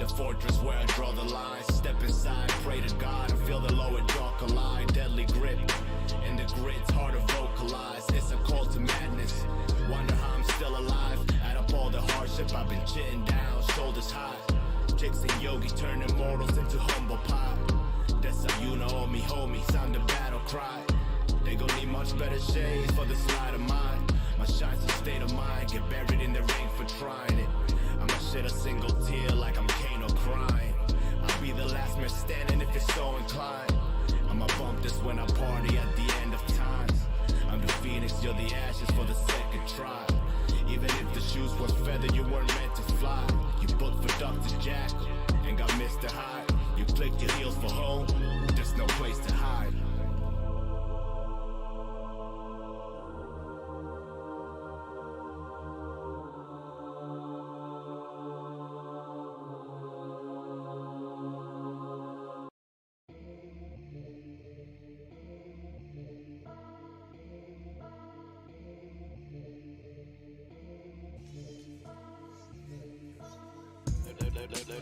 The fortress where I draw the line. Step inside, pray to God, and feel the lower jaw collide. Deadly grip, in the grit's hard to vocalize. It's a call to madness. Wonder how I'm still alive. Add up all the hardship I've been chitting down, shoulders high. Chicks and yogis turning mortals into humble pie. That's how you know me, homie, sound the battle cry. They gon' need much better shades for the slide of mine. My shine's a state of mind, get buried in the ring for trying it. I'ma shed a single tear like I'm Kano crying. I'll be the last man standing if you're so inclined. I'ma bump this when I party at the end of times. I'm the phoenix, you're the ashes for the second try. Even if the shoes were feathered, you weren't meant to fly. You booked for Dr. Jackal and got Mr. Hyde. You clicked your heels for home, there's no place to hide.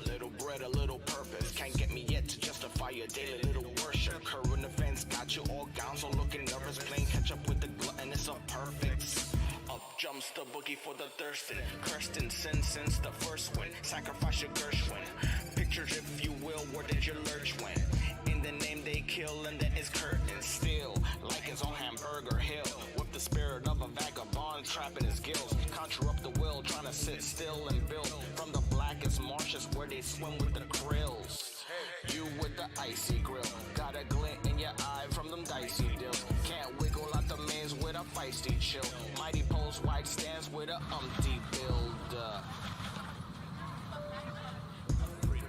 Little bread, a little purpose. Can't get me yet to justify your daily little worship. Current events got you all down, so looking nervous. Playing catch up with the gluttonous of perfects. Up jumps the boogie for the thirsty. Cursed in sin since the first win. Sacrifice your Gershwin. Pictures, if you will, where did your lurch win? In the name they kill, and then it's curtain still. Like it's on Hamburger Hill. With the spirit of a vagabond trapping his gills. Conjure up the will, trying to sit still and build. From the blackest marshes where they swim with the krills. You with the icy grill. Got a glint in your eye from them dicey deals. Can't wiggle out the mains with a feisty chill. Mighty pose, wide stance with a umpty build.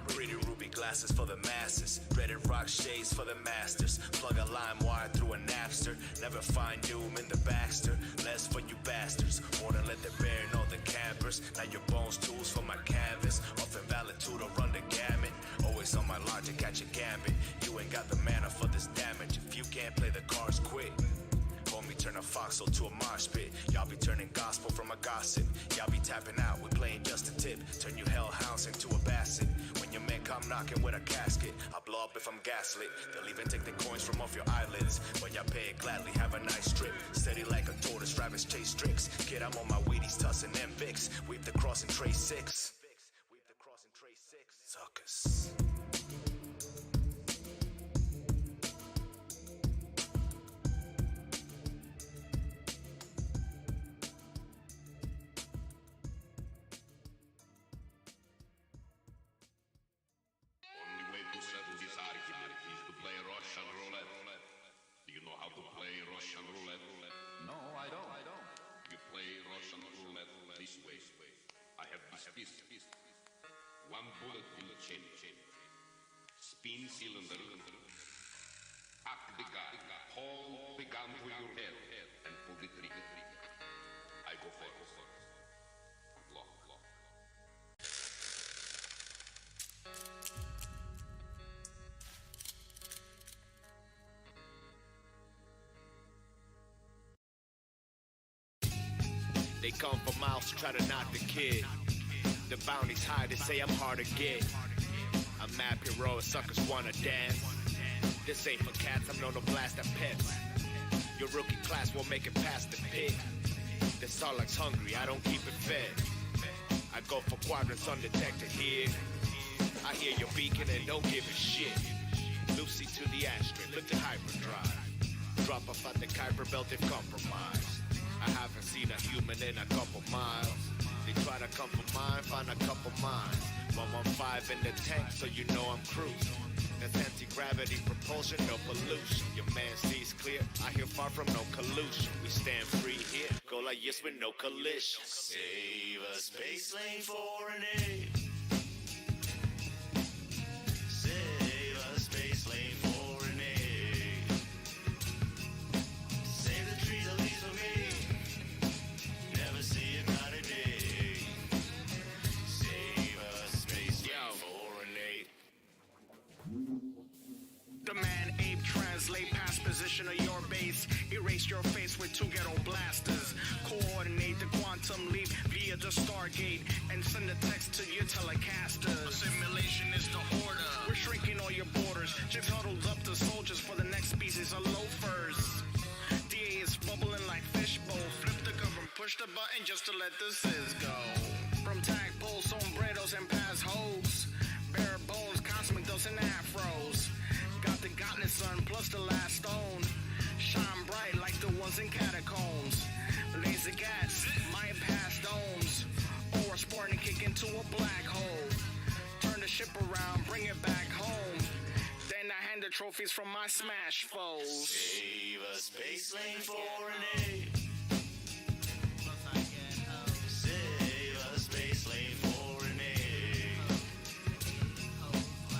Pretty ruby glasses for the masses. Dreaded rock shades for the masters. Plug a lime wire through a Napster. Never find doom in the Baxter. Less for you bastards. More than let the bear know the campers. Now your bones tools for my canvas. Off invalitude or run the gamut. Always on my logic, catch a gambit. You ain't got the mana for this damage. If you can't play the cards, quit. Homie, turn a foxhole to a mosh pit. Y'all be turning gospel from a gossip. Y'all be tapping out, we playing just a tip. Turn you hellhounds into a basset. When your men come knocking with a casket, I'll blow up if I'm gaslit. They'll even take the coins from off your eyelids. But y'all pay it gladly, have a nice trip. Steady like a tortoise, rabbits chase tricks. Kid, I'm on my Wheaties, tussing them Vicks. Weave the cross and trace 6. Weave the cross and trace 6. Suckers. Do you know how to play Russian roulette? No, I don't. You play Russian roulette this way. I have this piece. One bullet in the chain. Spin cylinder. Hack the guy. Hold the gun to your head and pull the trigger. I go first. Lock. They come for miles to try to knock the kid. The bounty's high, they say I'm hard to get. I'm mad hero, suckers wanna dance. This ain't for cats, I'm known to blast at pets. Your rookie class won't make it past the pit. The Sarlacc's hungry, I don't keep it fed. I go for quadrants undetected here. I hear your beacon and don't give a shit. Lucy to the asterisk, lift the hyperdrive. Drop off at the Kuiper belt if compromised. I haven't seen a human in a couple miles. They try to come for mine, find a couple mines. 115 in the tank, so you know I'm cruising. That's anti-gravity propulsion, no pollution. Your man sees clear, I hear far from no collusion. We stand free here, go like yes with no collision. Save a space lane for an aid. Save a space lane for an aid. Save the trees at least for me. Never see a brighter day. Save a space lane for an aid. The man ape translate past position of your base. Erase your face with 2 ghetto blasters. Coordinate the quantum leap via the Stargate and send the text to your telecasters. Assimilation push the button just to let the sizz go. From tagpoles, sombreros, and pass hoes. Bare bones, cosmicals, and afros. Got the godness, son, plus the last stone. Shine bright like the ones in catacombs. Laser gas, might pass domes. Or a Spartan kick into a black hole. Turn the ship around, bring it back home. Then I hand the trophies from my smash foes. Save a space lane for an A. Save a space lane for an A.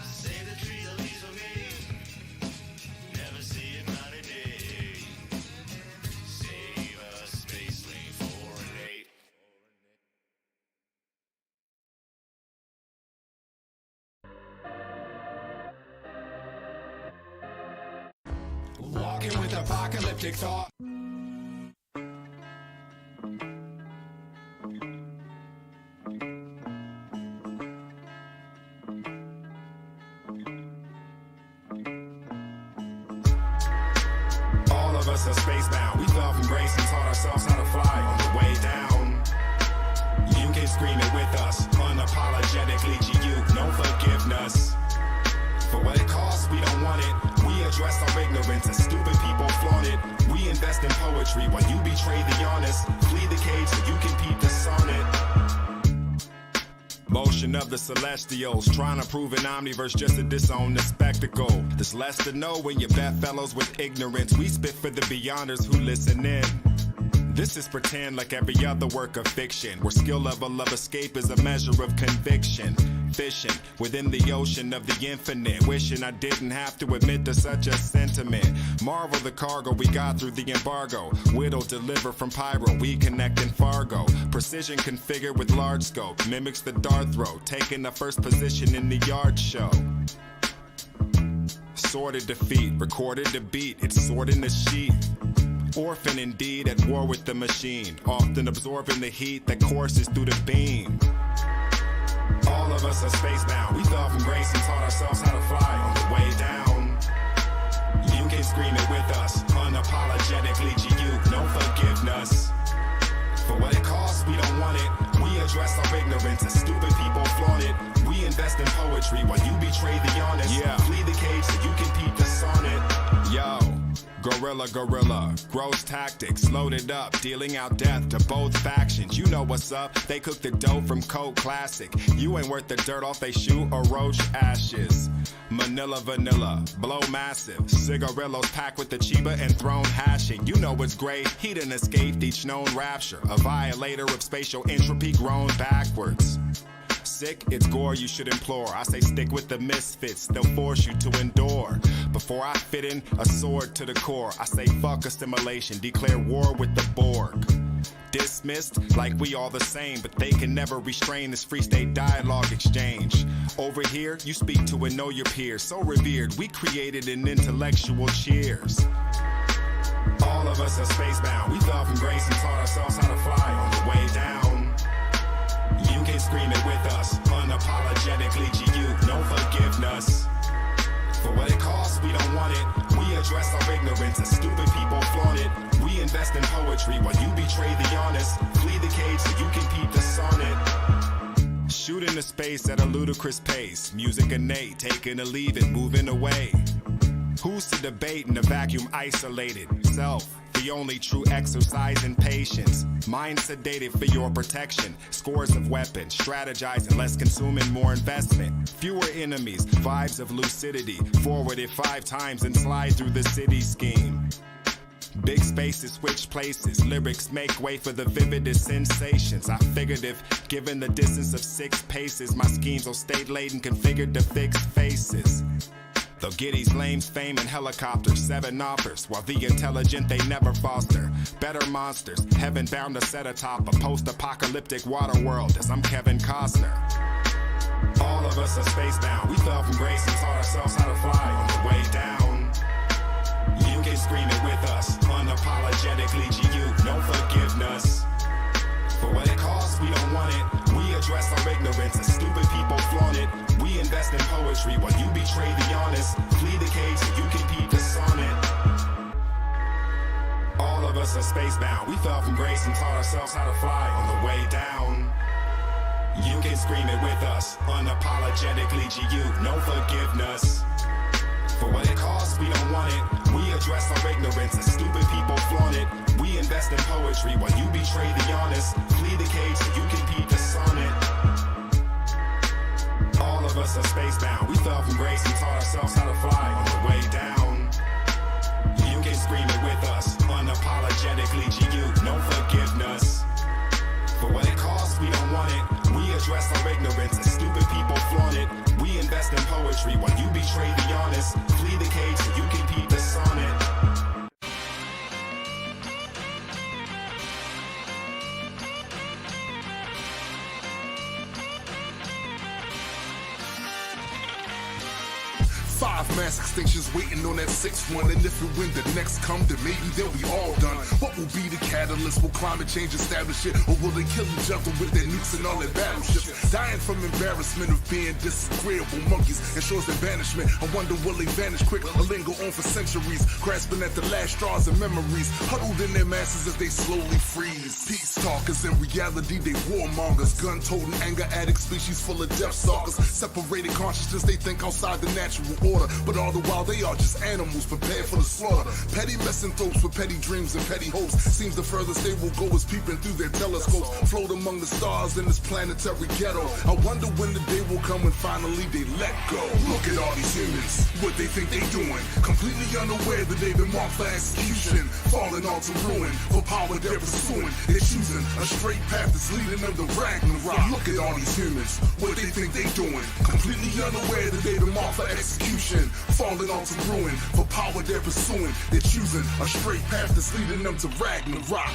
Save the trees at least for me. Never see it not a day. Save a space lane for an A. Walking with apocalyptic thought. All of us are spacebound. We fell from grace and taught ourselves how to fly on the way down. You can scream it with us, unapologetically GU, no forgiveness. For what it costs, we don't want it. We address our ignorance as stupid people flaunt it. We invest in poetry while you betray the honest. Flee the cage so you can peep the sonnet. Motion of the celestials, trying to prove an omniverse just to disown the spectacle. There's less to know when you're bedfellows with ignorance. We spit for the beyonders who listen in. This is pretend like every other work of fiction, where skill level of escape is a measure of conviction. Fishing within the ocean of the infinite, wishing I didn't have to admit to such a sentiment. Marvel the cargo we got through the embargo. Whittle deliver from Pyro, we connect in Fargo. Precision configured with large scope, mimics the dart throw, taking the first position in the yard show. Sorted defeat, recorded the beat, it's sorting the sheath. Orphan indeed, at war with the machine, often absorbing the heat that courses through the beam. All of us are spacebound. We fell from grace and taught ourselves how to fly on the way down. You can scream it with us, unapologetically GU, no forgiveness. For what it costs, we don't want it. We address our ignorance as stupid people flaunt it. We invest in poetry while you betray the honest. Yeah. Flee the cage so you can peep the sonnet. Yo. Gorilla, gross tactics, loaded up, dealing out death to both factions. You know what's up, they cook the dough from Code Classic. You ain't worth the dirt off they shoe or roach ashes. Manila vanilla, blow massive. Cigarillos packed with the Chiba and thrown hashing. You know what's great, he done escaped each known rapture. A violator of spatial entropy grown backwards. Sick, it's gore you should implore. I say stick with the misfits, they'll force you to endure. Before I fit in a sword to the core, I say fuck assimilation, declare war with the Borg. Dismissed like we all the same, but they can never restrain this free state dialogue exchange. Over here, you speak to and know your peers, so revered, we created an intellectual cheers. All of us are spacebound, we fell from grace and taught ourselves how to fly on the way down. You can scream it with us, unapologetically GU, no forgiveness. For what it costs, we don't want it. We address our ignorance as stupid people flaunt it. We invest in poetry while you betray the honest. Flee the cage so you can peep the sonnet. Shoot into space at a ludicrous pace. Music innate, taking or leaving, moving away. Who's to debate in a vacuum isolated? Self, the only true exercise in patience. Mind sedated for your protection. Scores of weapons, strategizing, less consuming, more investment. Fewer enemies, vibes of lucidity. Forwarded 5 times and slide through the city scheme. Big spaces switch places, lyrics make way for the vividest sensations. I figured if given the distance of 6 paces, my schemes will stay laden, configured to fix faces. They'll get these lames fame and helicopters, 7 offers, while the intelligent they never foster. Better monsters, heaven bound to set atop a post-apocalyptic water world as I'm Kevin Costner. All of us are spacebound, we fell from grace and taught ourselves how to fly on the way down. You can scream it with us, unapologetically GU, no forgiveness. For what it costs, we don't want it. We address our ignorance as stupid people flaunt it. We invest in poetry while you betray the honest. Flee the cage so you can peep the sonnet. All of us are spacebound. We fell from grace and taught ourselves how to fly on the way down. You can scream it with us, unapologetically GU, no forgiveness. For what it costs, we don't want it. We address our ignorance and stupid people flaunt it. We invest in poetry while you betray the honest. Flee the cage so you can peep the sonnet. All of us are spacebound. We fell from grace and taught ourselves how to fly on the way down. You can scream it with us, unapologetically GU, no forgiveness. For what it costs, we don't want it. We address our ignorance and stupid people flaunt it. We invest in poetry while you betray the honest. Flee the cage so you can peep the sonnet. Five mass extinctions waiting on that sixth one. And if and when the next come, then maybe they'll be all done. What will be the catalyst? Will climate change establish it? Or will they kill each other with their nukes and all their battleships? Dying from embarrassment of being disagreeable monkeys ensures their banishment. I wonder will they vanish quick or linger on for centuries, grasping at the last straws and memories, huddled in their masses as they slowly freeze. Peace talkers, in reality they warmongers, gun-toting anger addicts, species full of death stalkers. Separated consciousness, they think outside the natural order, but all the while they are just animals prepared for the slaughter. Petty misanthropes with petty dreams and petty hopes. Seems the furthest they will go is peeping through their telescopes. Float among the stars in this planetary ghetto. I wonder when the day will come when finally they let go. Look at all these humans, what they think they doing, completely unaware that they've been marked for execution, falling all to ruin. For power they're pursuing, they're choosing a straight path that's leading them to Ragnarok. Look at all these humans, what they think they doing, completely unaware that they've been marked for execution, falling all to ruin. For power they're pursuing, they're choosing a straight path that's leading them to Ragnarok.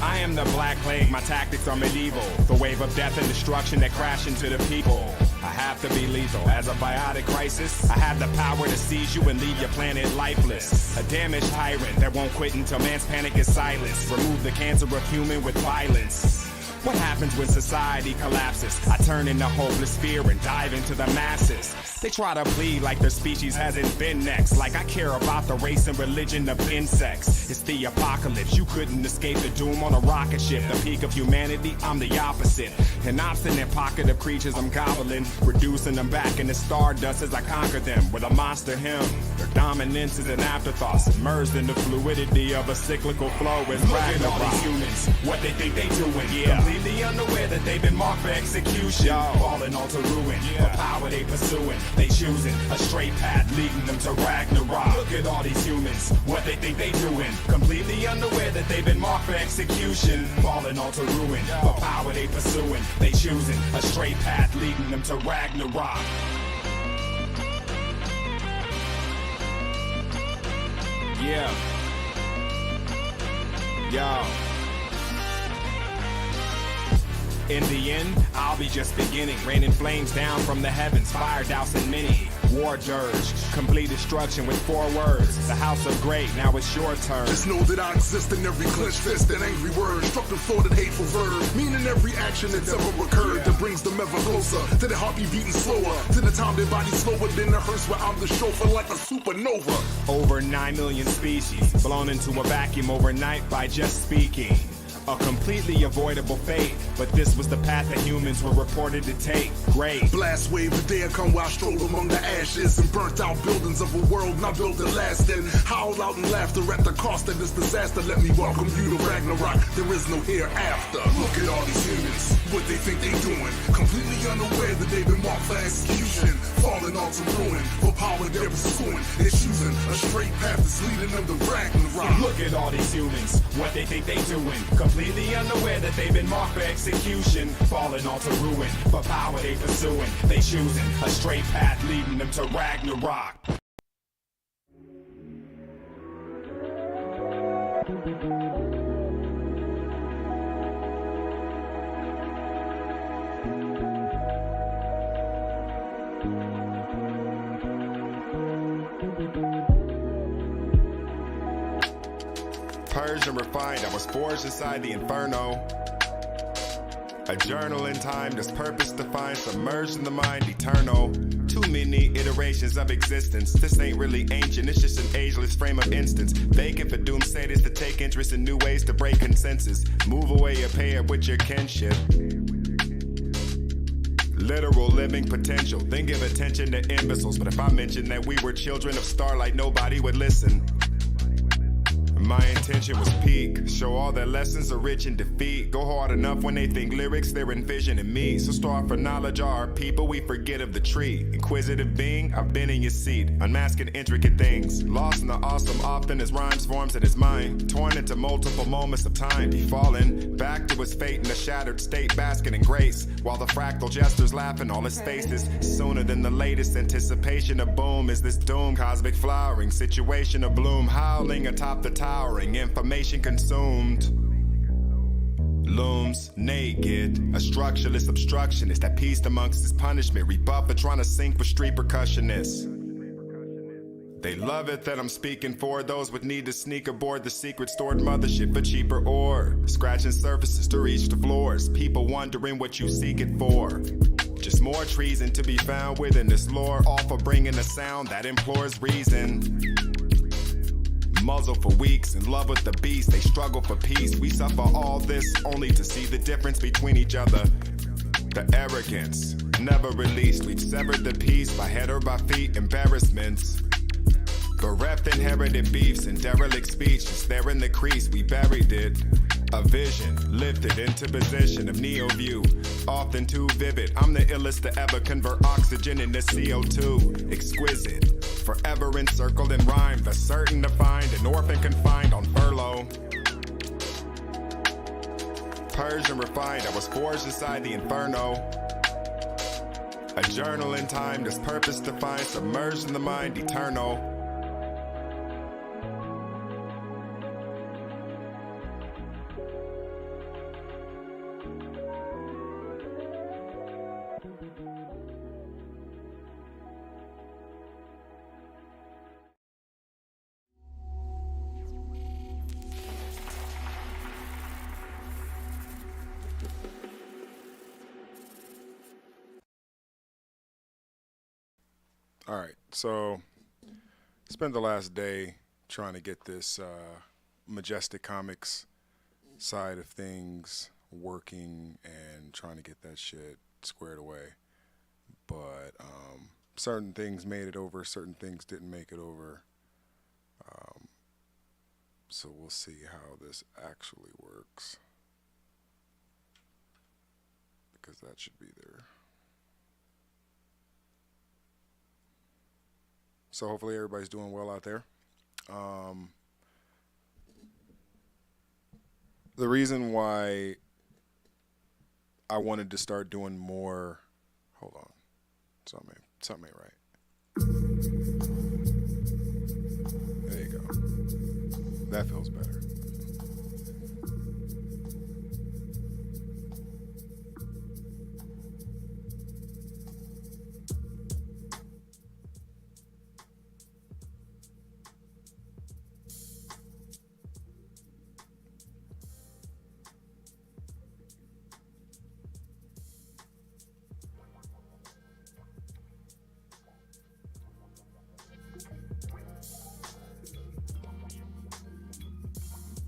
I am the Black Plague, my tactics are medieval. The wave of death and destruction that crash into the people. I have to be lethal. As a biotic crisis, I have the power to seize you and leave your planet lifeless. A damaged tyrant that won't quit until man's panic is silenced. Remove the cancer of human with violence. What happens when society collapses? I turn into hopeless fear and dive into the masses. They try to plead like their species hasn't been next, like I care about the race and religion of insects. It's the apocalypse, you couldn't escape the doom on a rocket ship. The peak of humanity, I'm the opposite. An obstinate pocket of creatures I'm gobbling, reducing them back into stardust as I conquer them with a monster hymn. Their dominance is an afterthought, submerged in the fluidity of a cyclical flow. It's Ragnarok. Look at all these humans, what they think they doing, yeah. Completely unaware that they've been marked for execution, falling all to ruin. For power they pursuing, they choosing a straight path leading them to Ragnarok. Look at all these humans, what they think they doing, completely unaware that they've been marked for execution, falling all to ruin. For power they pursuing, they choosing a straight path leading them to Ragnarok. Yeah. Yo. In the end, I'll be just beginning, raining flames down from the heavens, fire dousing many. War dirge, complete destruction with 4 words. The house of great, now it's your turn. Just know that I exist in every clenched fist and angry word, destructive thought and hateful verb, meaning every action that's ever occurred that brings them ever closer to their heartbeat beating slower, to the time their body's slower than the hearse where I'm the chauffeur like a supernova. Over 9 million species, blown into a vacuum overnight by just speaking. A completely avoidable fate, but this was the path that humans were reported to take. Great. Blast wave, the day I come where I stroll among the ashes and burnt out buildings of a world not built to last. And howl out in laughter at the cost of this disaster. Let me welcome you to Ragnarok. There is no hereafter. Look at all these humans, what they think they doing, completely unaware that they've been marked for execution, falling all to ruin. For power they're pursuing, they're choosing a straight path that's leading them to Ragnarok. Look at all these humans, what they think they doing, completely unaware that they've been marked for execution, falling all to ruin. For power they pursuing, they choosing a straight path leading them to Ragnarok. Purged and refined, I was forged inside the inferno. A A journal in time, there's purpose defined, submerged in the mind, eternal. Too many iterations of existence. This ain't really ancient, it's just an ageless frame of instance. Vacant for doomsayers to take interest in new ways to break consensus. Move away or pay it with your kinship. Literal living potential, then give attention to imbeciles. But if I mentioned that we were children of starlight, nobody would listen. My intention was peak, show all their lessons are rich in defeat. Go hard enough when they think lyrics, they're envisioning me. So starve for knowledge are our people, we forget of the tree. Inquisitive being, I've been in your seat, unmasking intricate things. Lost in the awesome often as rhymes forms in his mind. Torn into multiple moments of time, he fallen back to his fate in a shattered state, basking in grace. While the fractal jesters laugh in all his faces. Sooner than the latest anticipation of boom is this doom. Cosmic flowering, situation of bloom, howling atop the towering, information consumed. Looms naked, a structureless obstructionist that pieced amongst his punishment, rebuff for trying to sink with street percussionists. They love it that I'm speaking for those with need to sneak aboard the secret stored mothership for cheaper ore. Scratching surfaces to reach the floors, people wondering what you seek it for. Just more treason to be found within this lore, all for bringing a sound that implores reason. Muzzle for weeks, in love with the beast, they struggle for peace. We suffer all this only to see the difference between each other. The arrogance, never released. We've severed the peace by head or by feet, embarrassments. Bereft inherited beefs and derelict speech, just there in the crease, we buried it. A vision, lifted into position of neo view, often too vivid. I'm the illest to ever convert oxygen into CO2. Exquisite, forever encircled in rhyme, the certain to find an orphan confined on furlough. Persian refined, I was forged inside the inferno. A journal in time, there's purpose defined, submerged in the mind, eternal. All right, so spent the last day trying to get this Majestic Comics side of things working and trying to get that shit squared away. But certain things made it over, certain things didn't make it over. So we'll see how this actually works, because that should be there. So hopefully everybody's doing well out there. The reason why I wanted to start doing more, hold on, something ain't right. There you go. That feels better.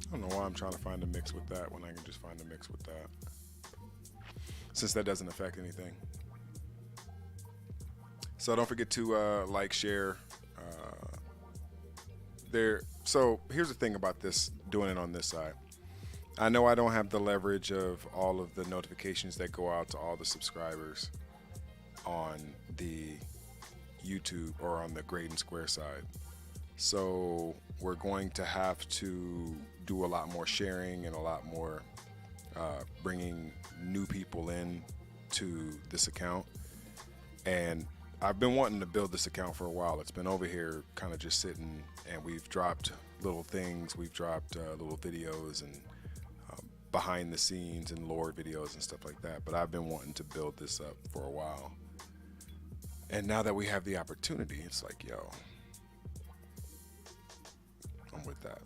I don't know why I'm trying to find a mix with that when I can just find a mix with that, since that doesn't affect anything. So don't forget to like, share. So here's the thing about this, doing it on this side. I know I don't have the leverage of all of the notifications that go out to all the subscribers on the YouTube or on the Grade and Square side. So we're going to have to do a lot more sharing and a lot more bringing new people in to this account. And I've been wanting to build this account for a while. It's been over here kind of just sitting, and we've dropped little things. We've dropped little videos and behind the scenes and lore videos and stuff like that. But I've been wanting to build this up for a while. And now that we have the opportunity, it's like, yo, I'm with that.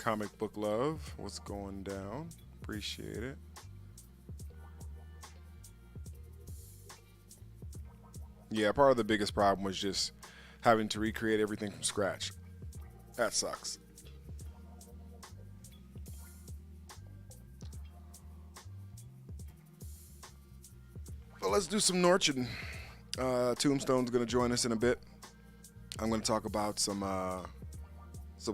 Comic Book Love, what's going down? Appreciate it. Yeah, part of the biggest problem was just having to recreate everything from scratch. That sucks. Well, let's do some Norchin. Tombstone's going to join us in a bit. I'm going to talk about some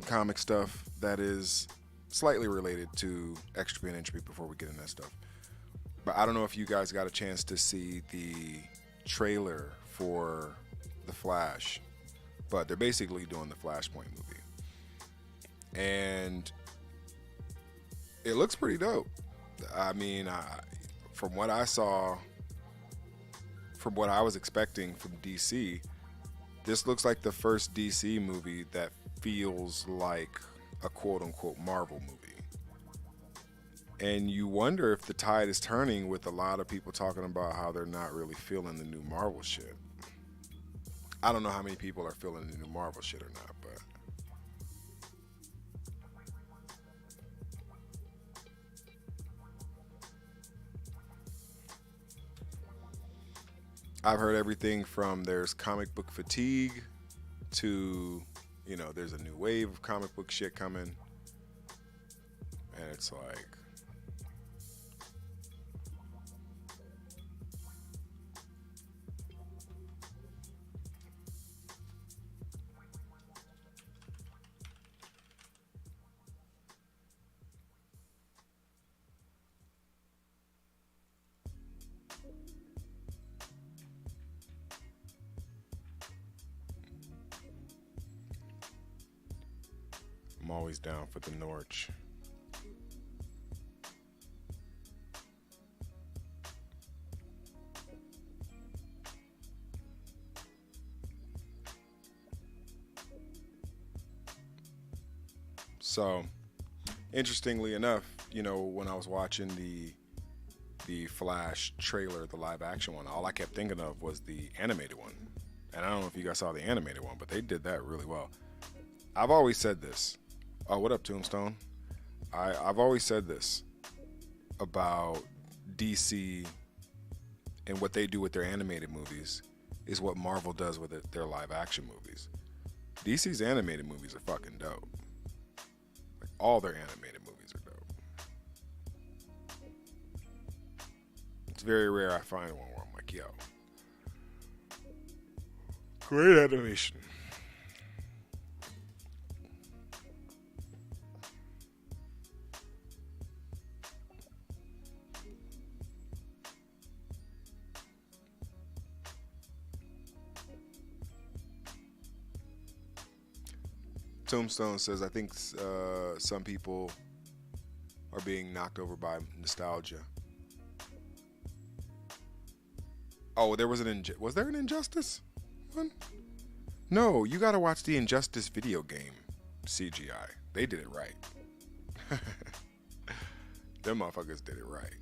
comic stuff that is slightly related to Extropy and Entropy before we get into that stuff. But I don't know if you guys got a chance to see the trailer for The Flash, but they're basically doing the Flashpoint movie. And it looks pretty dope. I mean, from what I saw, from what I was expecting from DC, this looks like the first DC movie that feels like a quote-unquote Marvel movie. And you wonder if the tide is turning with a lot of people talking about how they're not really feeling the new Marvel shit. I don't know how many people are feeling the new Marvel shit or not, but I've heard everything from there's comic book fatigue to, you know, there's a new wave of comic book shit coming. And it's like, I'm always down for the Norch. So, interestingly enough, you know, when I was watching the Flash trailer, the live action one, all I kept thinking of was the animated one. And I don't know if you guys saw the animated one, but they did that really well. I've always said this. Oh, what up, Tombstone? I've always said this about DC and what they do with their animated movies is what Marvel does with their live action movies. DC's animated movies are fucking dope. Like, all their animated movies are dope. It's very rare I find one where I'm like, yo, great animation. Tombstone says, I think some people are being knocked over by nostalgia. Oh, there was was there an Injustice one? No, you gotta watch the Injustice video game CGI. They did it right. Them motherfuckers did it right.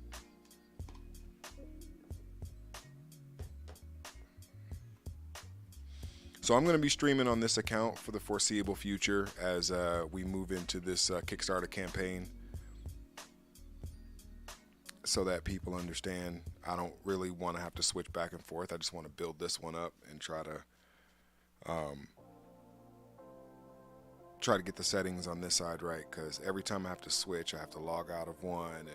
So I'm going to be streaming on this account for the foreseeable future as we move into this Kickstarter campaign so that people understand I don't really want to have to switch back and forth. I just want to build this one up and try to get the settings on this side right, because every time I have to switch, I have to log out of one and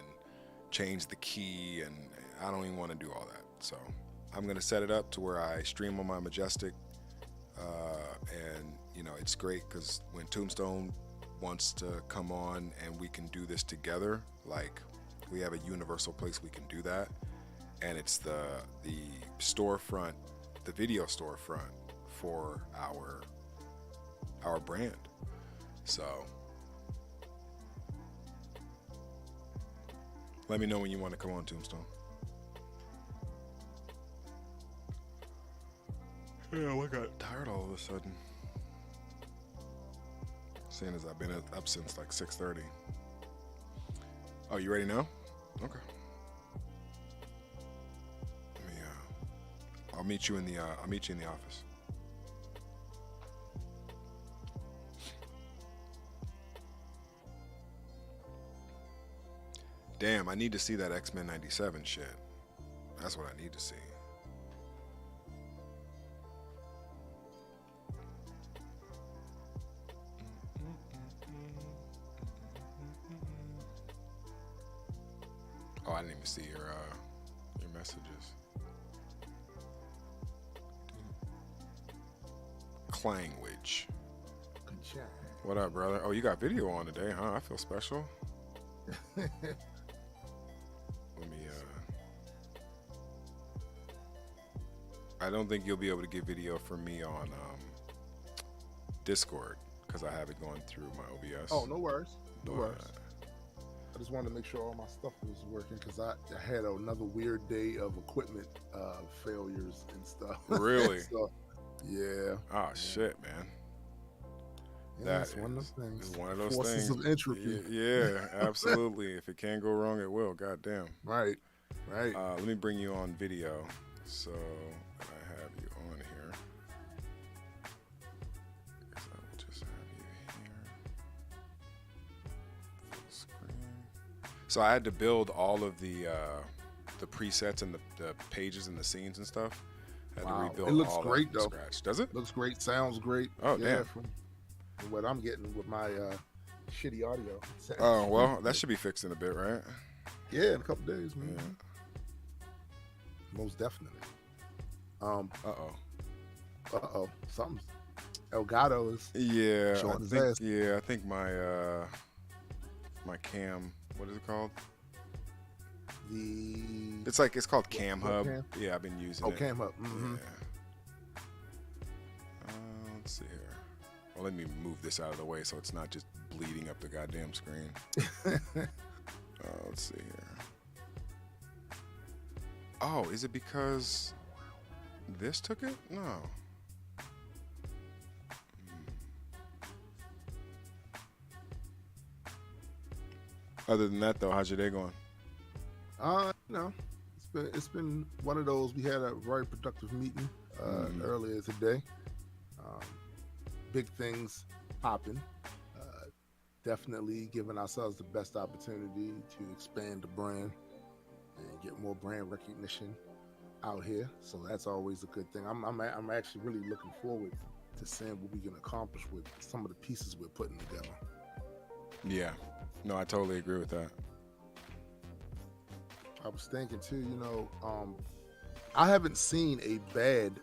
change the key, and I don't even want to do all that. So I'm going to set it up to where I stream on my Majestic. And you know, it's great because when Tombstone wants to come on and we can do this together, like we have a universal place we can do that, and it's the storefront, the video storefront for our brand. So let me know when you want to come on, Tombstone. Yeah, I got tired all of a sudden. Seeing as I've been up since like 6:30. Oh, you ready now? Okay. Let me. I'll meet you in the office. Damn, I need to see that X-Men 97 shit. That's what I need to see. Oh, I didn't even see your messages. Clangwich. What up, brother? Oh, you got video on today, huh? I feel special. Let me, I don't think you'll be able to get video from me on Discord because I have it going through my OBS. Oh, no worries. No But, worries. I just wanted to make sure all my stuff was working because I had another weird day of equipment failures and stuff. Really? So, yeah. Oh, shit, man. Yeah, it's one of those things. It's one of those Forces things. of entropy. Yeah, absolutely. If it can go wrong, it will. Goddamn. Right. Right. Let me bring you on video. So I have you on here. I guess I will just have you here. Full screen. So I had to build all of the presets and the pages and the scenes and stuff. I had to rebuild it looks all great that though. from scratch. Does it? Looks great. Sounds great. Oh, yeah, damn. From what I'm getting with my shitty audio. Oh, well, that should be fixed in a bit, right? Yeah, in a couple days, man. Yeah. Most definitely. Uh-oh. Something. Elgato is Yeah, showing his ass. I think my my cam, what is it called? It's called Cam Hub. Cam? Yeah, I've been using it. Cam Hub. Mm-hmm. Yeah. Let's see here. Well, let me move this out of the way so it's not just bleeding up the goddamn screen. Let's see here. Oh, is it because this took it? No. Other than that, though, how's your day going? No, it's been one of those. We had a very productive meeting earlier today. Big things popping. Definitely giving ourselves the best opportunity to expand the brand and get more brand recognition out here. So that's always a good thing. I'm actually really looking forward to seeing what we can accomplish with some of the pieces we're putting together. Yeah. No, I totally agree with that. I was thinking too, I haven't seen a bad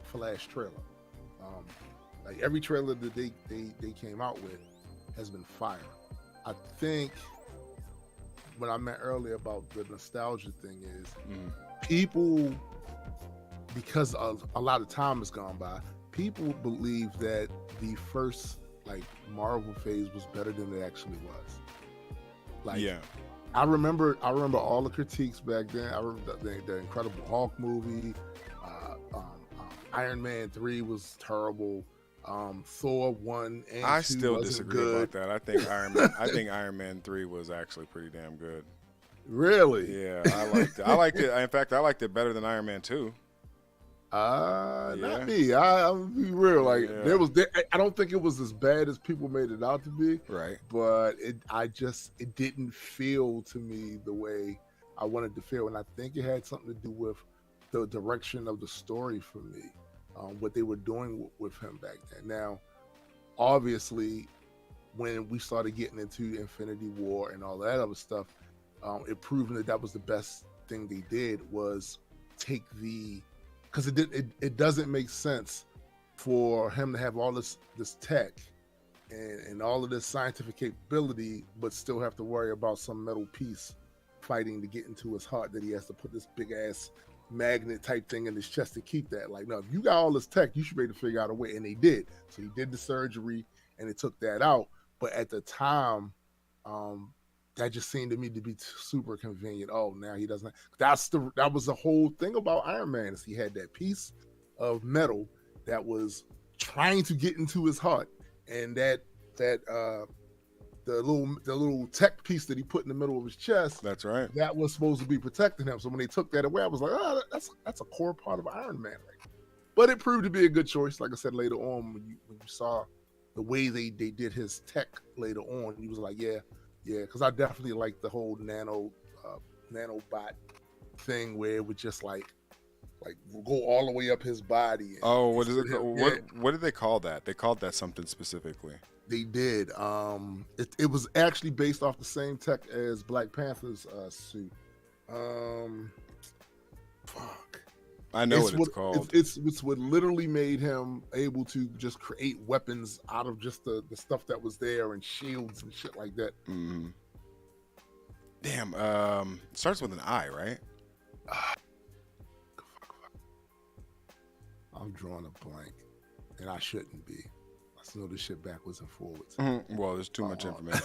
Flash trailer. Like every trailer that they came out with has been fire. I think what I meant earlier about the nostalgia thing is people, because a lot of time has gone by, people believe that the first Marvel phase was better than it actually was. Yeah. I remember all the critiques back then. I remember the Incredible Hulk movie. Iron Man 3 was terrible. Thor 1 and 2 I still wasn't disagree good. about that. I think Iron Man 3 was actually pretty damn good. Really? Yeah, I liked it. I liked it. In fact, I liked it better than Iron Man 2. Not me. I'll be real. I don't think it was as bad as people made it out to be. Right. But it didn't feel to me the way I wanted to feel, and I think it had something to do with the direction of the story for me, what they were doing with him back then. Now, obviously, when we started getting into Infinity War and all that other stuff, it proved that was the best thing they did was take because it doesn't make sense for him to have all this tech and all of this scientific capability, but still have to worry about some metal piece fighting to get into his heart that he has to put this big ass magnet type thing in his chest to keep that. No, if you got all this tech, you should be able to figure out a way, and they did. So he did the surgery and it took that out. But at the time, that just seemed to me to be super convenient. Oh, now he doesn't. That was the whole thing about Iron Man, is he had that piece of metal that was trying to get into his heart, and the little tech piece that he put in the middle of his chest. That's right. That was supposed to be protecting him. So when they took that away, I was like, oh, that's a core part of Iron Man. But it proved to be a good choice. Like I said later on, when you saw the way they did his tech later on, he was like, yeah, because I definitely like the whole nano nanobot thing where it would just like go all the way up his body. And Oh, what is it? Yeah, What did they call that? They called that something specifically. they did. It was actually based off the same tech as Black Panther's suit. Fuck. I know what it's called. It's what literally made him able to just create weapons out of just the stuff that was there and shields and shit like that. Mm-hmm. Damn. It starts with an I, right? I'm drawing a blank, and I shouldn't be. Let's know this shit backwards and forwards. Mm-hmm. Well, there's too much information.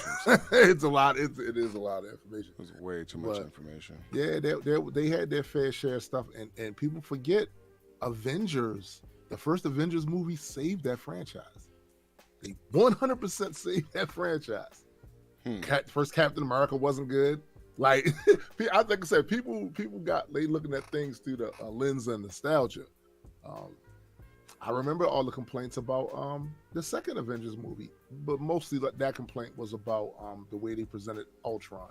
It's a lot. It is a lot of information. There's way too much information. Yeah, they had their fair share of stuff, and people forget Avengers. The first Avengers movie saved that franchise. They 100% saved that franchise. First Captain America wasn't good. Like I think I said, people got they looking at things through the lens of nostalgia. I remember all the complaints about the second Avengers movie, but mostly that complaint was about the way they presented Ultron.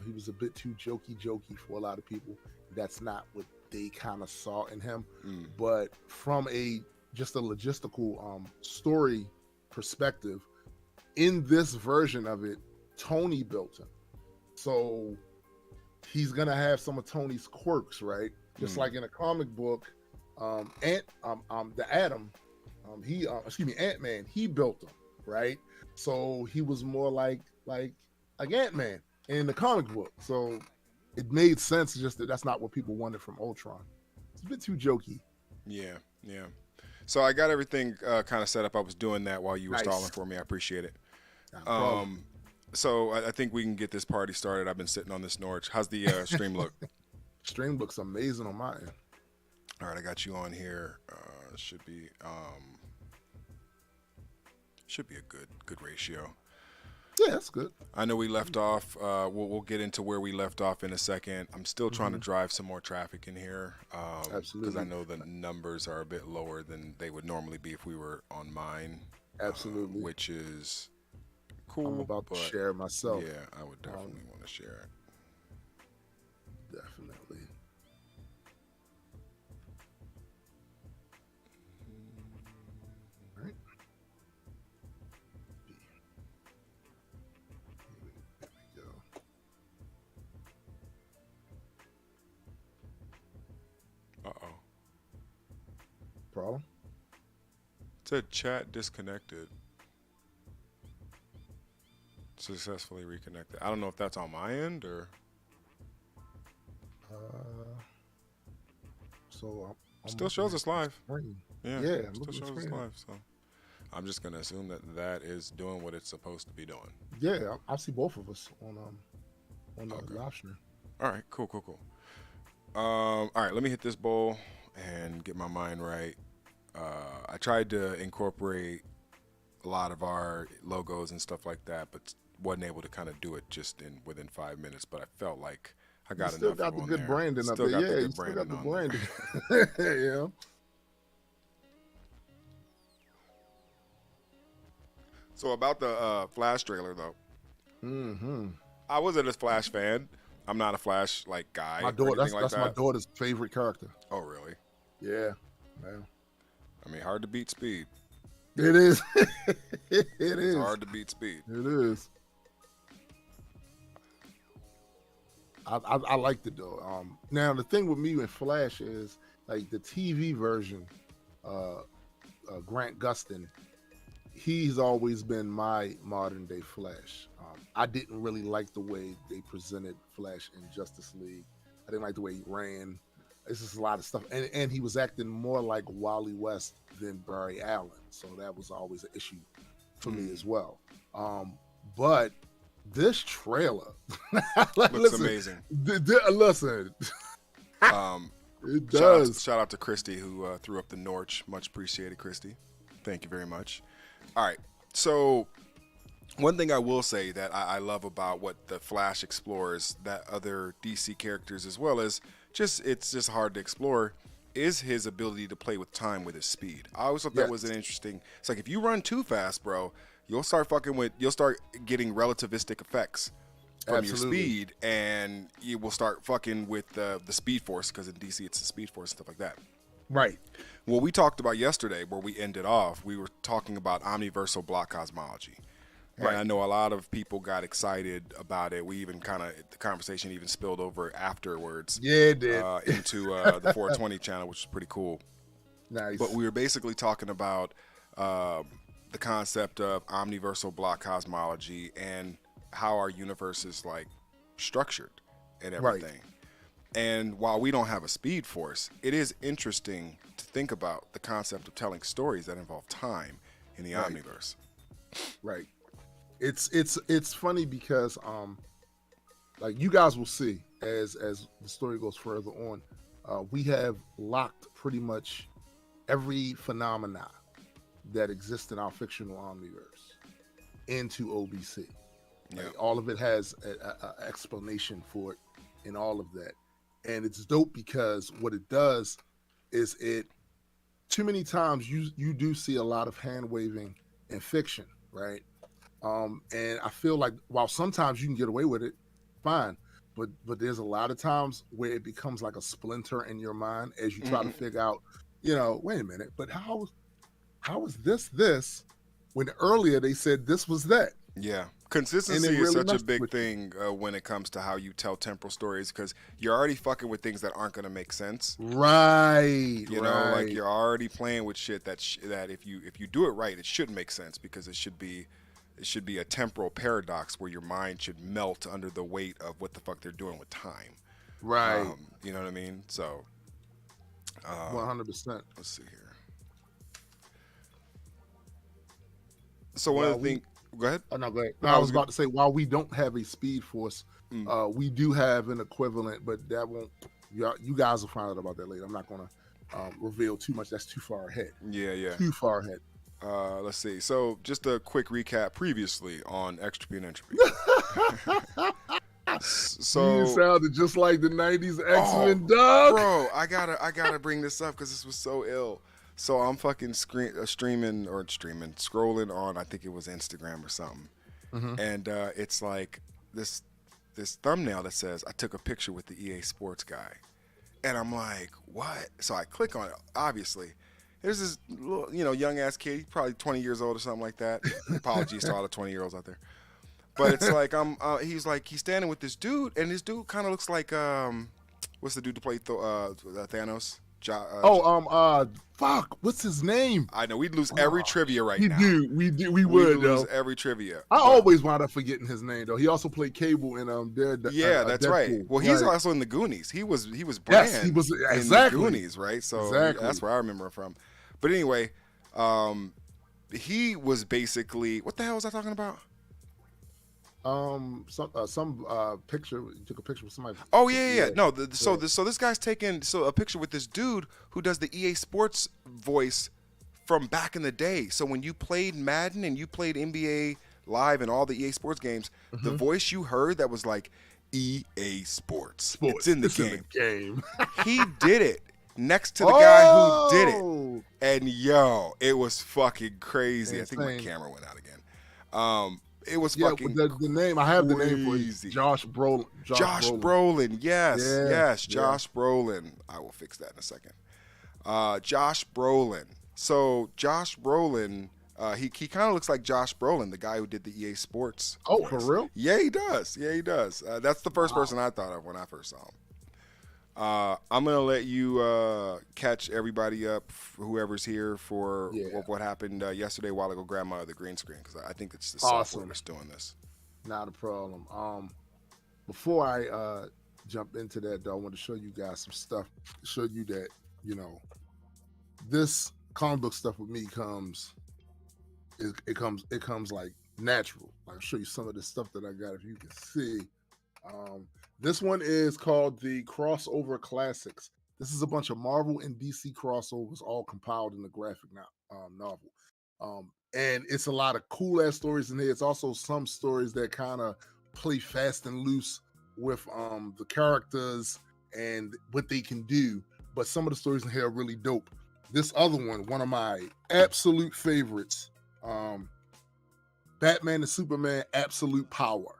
He was a bit too jokey for a lot of people. That's not what they kind of saw in him. But from just a logistical story perspective, in this version of it, Tony built him. So he's gonna have some of Tony's quirks, right? Just like in a comic book, Ant-Man, he built him, right? So he was more like Ant-Man in the comic book. So it made sense, just that's not what people wanted from Ultron. It's a bit too jokey. Yeah. So I got everything kind of set up. I was doing that while you were Nice. stalling for me. I appreciate it. Not a problem. So I think we can get this party started. I've been sitting on this Norwich. How's the stream look? Stream looks amazing on my end. All right, I got you on here. Should be a good ratio. Yeah, that's good. I know we left off. We'll get into where we left off in a second. I'm still trying to drive some more traffic in here. Absolutely. Because I know the numbers are a bit lower than they would normally be if we were on mine. Absolutely. Which is cool. I'm about to share myself. Yeah, I would definitely want to share it. Definitely. All right. There we go. Uh-oh. Problem? It said chat disconnected. Successfully reconnected. I don't know if that's on my end or... So I'm Still shows us live. screen. Yeah, I'm still looking at the shows us screen. live. So I'm just gonna assume that is doing what it's supposed to be doing. Yeah, I see both of us on the live stream. All right, cool. All right, let me hit this bowl and get my mind right. I tried to incorporate a lot of our logos and stuff like that, but wasn't able to kind of do it just within 5 minutes. But I felt like I got You still enough got the on good there. branding up Still there. got the Yeah, good you still got the branding branding. Yeah. So about the Flash trailer though, I wasn't a Flash fan. I'm not a Flash guy. My or daughter, anything that's like my that. daughter's favorite character. Oh really? Yeah, man. I mean, hard to beat speed. It is. It It's is. hard to beat speed. It is. I liked it though. Now the thing with me with Flash is like the TV version. Grant Gustin, he's always been my modern day Flash. I didn't really like the way they presented Flash in Justice League. I didn't like the way he ran. It's just a lot of stuff, and he was acting more like Wally West than Barry Allen, so that was always an issue for me as well. But this trailer Looks amazing. Listen, it does. Shout out to Christy who threw up the Norch. Much appreciated, Christy. Thank you very much. All right, so one thing I will say that I love about what the Flash explores that other DC characters as well as it's just hard to explore is his ability to play with time with his speed. I always thought that was an interesting. It's like if you run too fast, bro, you'll start getting relativistic effects. from your Absolutely. speed, and you will start fucking with the Speed Force, because in DC it's the Speed Force and stuff like that. Right. What we talked about yesterday, where we ended off, we were talking about omniversal block cosmology. And Right. I know a lot of people got excited about it. We even the conversation even spilled over afterwards. Yeah, it did. Into the 420 channel, which is pretty cool. Nice. But we were basically talking about the concept of omniversal block cosmology and how our universe is like structured and everything. And while we don't have a speed force, it is interesting to think about the concept of telling stories that involve time in the omniverse. Right. It's funny because like you guys will see as the story goes further on, we have locked pretty much every phenomena that exists in our fictional omniverse into OBC. Yeah. Like, all of it has an explanation for it and all of that. And it's dope because what it does is too many times you do see a lot of hand waving in fiction, right? And I feel like while sometimes you can get away with it, fine, but there's a lot of times where it becomes like a splinter in your mind as you try to figure out, wait a minute, but how is this when earlier they said this was that? Yeah. Consistency really is such a messed big with thing when it comes to how you tell temporal stories, because you're already fucking with things that aren't going to make sense. Right. You know, like you're already playing with shit that if you do it right, it should make sense, because it should be a temporal paradox where your mind should melt under the weight of what the fuck they're doing with time. Right. You know what I mean? So 100%. let's see here. So one of the things. Go ahead. Oh, no, go ahead. No, I was about to say, while we don't have a speed force, we do have an equivalent, but that won't. You guys will find out about that later. I'm not going to reveal too much. That's too far ahead. Yeah. Too far ahead. Let's see. So just a quick recap previously on Extropy Entropy. So you sounded just like the '90s X-Men, dog. Bro, I gotta bring this up because this was so ill. So I'm fucking scrolling on, I think it was Instagram or something, and it's like this thumbnail that says, "I took a picture with the EA Sports guy," and I'm like, "What?" So I click on it. Obviously, there's this little, young ass kid, probably 20 years old or something like that. Apologies to all the 20-year-olds out there, but it's like he's standing with this dude, and this dude kind of looks like what's the dude to play Thanos? Fuck, what's his name? I know we'd lose every trivia right now. We would lose though. every trivia. I always wind up forgetting his name though. He also played Cable in Daredevil. Yeah, that's right. Deadpool. Well, he's also in the Goonies. He was Bran. Yes, he was in exactly the Goonies, right? So exactly. that's where I remember him from. But anyway, he was basically, what the hell was I talking about? Some picture. You took a picture with somebody. Oh yeah. No, so this guy's taking a picture with this dude who does the EA Sports voice from back in the day. So when you played Madden and you played NBA Live and all the EA Sports games, the voice you heard that was like EA Sports. It's in the game. He did it next to the guy who did it, and it was fucking crazy. Insane. I think my camera went out again. It was fucking the name. I have the name for it. crazy. Josh Brolin. Josh Brolin. Yes. Yeah. Josh Brolin. I will fix that in a second. Josh Brolin. So Josh Brolin, he kind of looks like Josh Brolin, the guy who did the EA Sports. Oh, voice. for real? Yeah, he does. That's the first person I thought of when I first saw him. I'm gonna let you catch everybody up, whoever's here, for what happened yesterday while I go grab my other green screen, because I think it's the software that's doing this. Not a problem. Before I jump into that, though, I want to show you guys some stuff. Show you that this comic book stuff with me comes like natural. I'll show you some of the stuff that I got if you can see. This one is called the Crossover Classics. This is a bunch of Marvel and DC crossovers all compiled in a graphic novel. And it's a lot of cool ass stories in here. It's also some stories that kind of play fast and loose with the characters and what they can do. But some of the stories in here are really dope. This other one of my absolute favorites, Batman and Superman Absolute Power.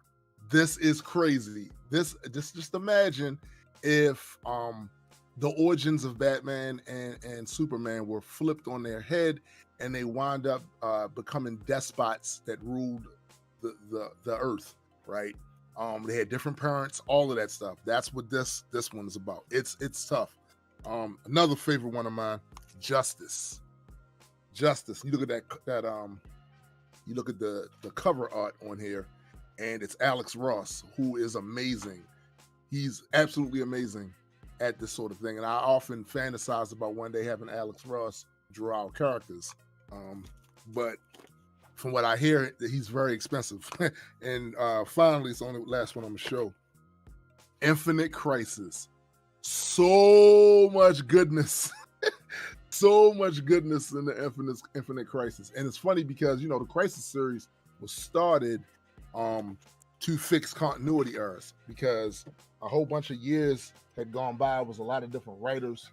this is crazy. This just imagine if the origins of Batman and Superman were flipped on their head, and they wound up becoming despots that ruled the earth, right? They had different parents, all of that stuff. That's what this one is about. It's tough. Another favorite one of mine, Justice. You look at that you look at the cover art on here, and it's Alex Ross, who is amazing. He's absolutely amazing at this sort of thing. And I often fantasize about one day having Alex Ross draw our characters. But from what I hear, he's very expensive. And finally, it's the only last one on the show. Infinite Crisis. So much goodness. So much goodness in the Infinite Crisis. And it's funny because, the Crisis series was started to fix continuity errors, because a whole bunch of years had gone by. It was a lot of different writers.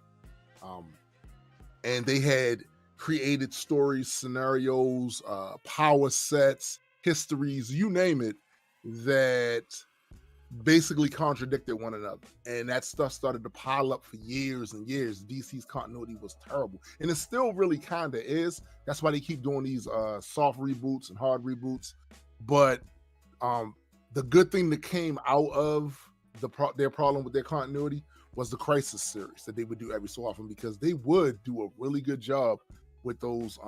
And they had created stories, scenarios, power sets, histories, you name it, that basically contradicted one another. And that stuff started to pile up for years and years. DC's continuity was terrible. And it still really kind of is. That's why they keep doing these soft reboots and hard reboots. But the good thing that came out of their problem with their continuity was the Crisis series that they would do every so often, because they would do a really good job with those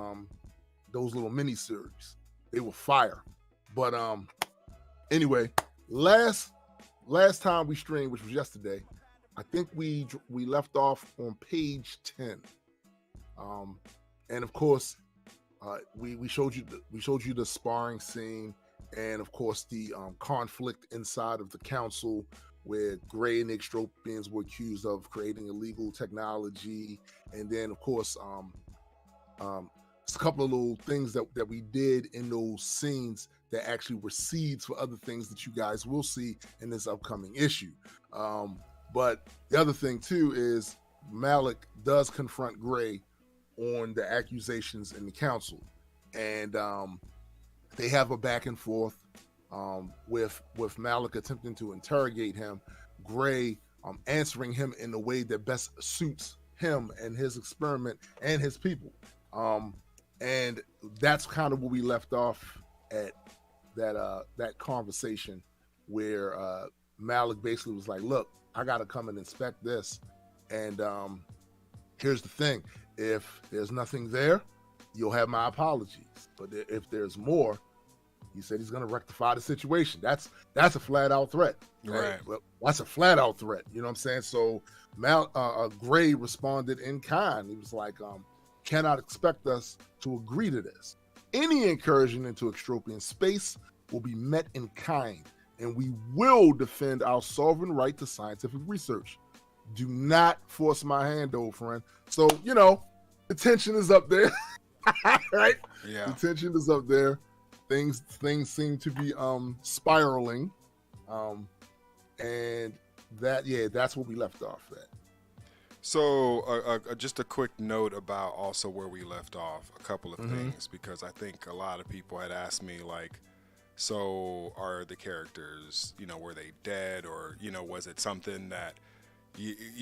little mini series. They were fire. But anyway, last time we streamed, which was yesterday, I think we left off on page 10. And of course, we showed you the sparring scene, and of course the conflict inside of the council, where Gray and the Extropians were accused of creating illegal technology. And then of course it's a couple of little things that we did in those scenes that actually were seeds for other things that you guys will see in this upcoming issue. But the other thing too is Malik does confront Gray on the accusations in the council, and they have a back and forth with Malik attempting to interrogate him, Gray answering him in the way that best suits him and his experiment and his people. And that's kind of where we left off at that conversation, where Malik basically was like, look, I got to come and inspect this. And here's the thing. If there's nothing there, you'll have my apologies. But if there's more, he said he's going to rectify the situation. That's a flat out threat. Right. Well, that's a flat out threat. You know what I'm saying? So Gray responded in kind. He was like, cannot expect us to agree to this. Any incursion into Extropian space will be met in kind, and we will defend our sovereign right to scientific research. Do not force my hand, old friend. So, the tension is up there. Right? Yeah. The tension is up there. Things seem to be spiraling. And that's where we left off at. So just a quick note about also where we left off, a couple of things, because I think a lot of people had asked me, like, so are the characters, were they dead, or, was it something that,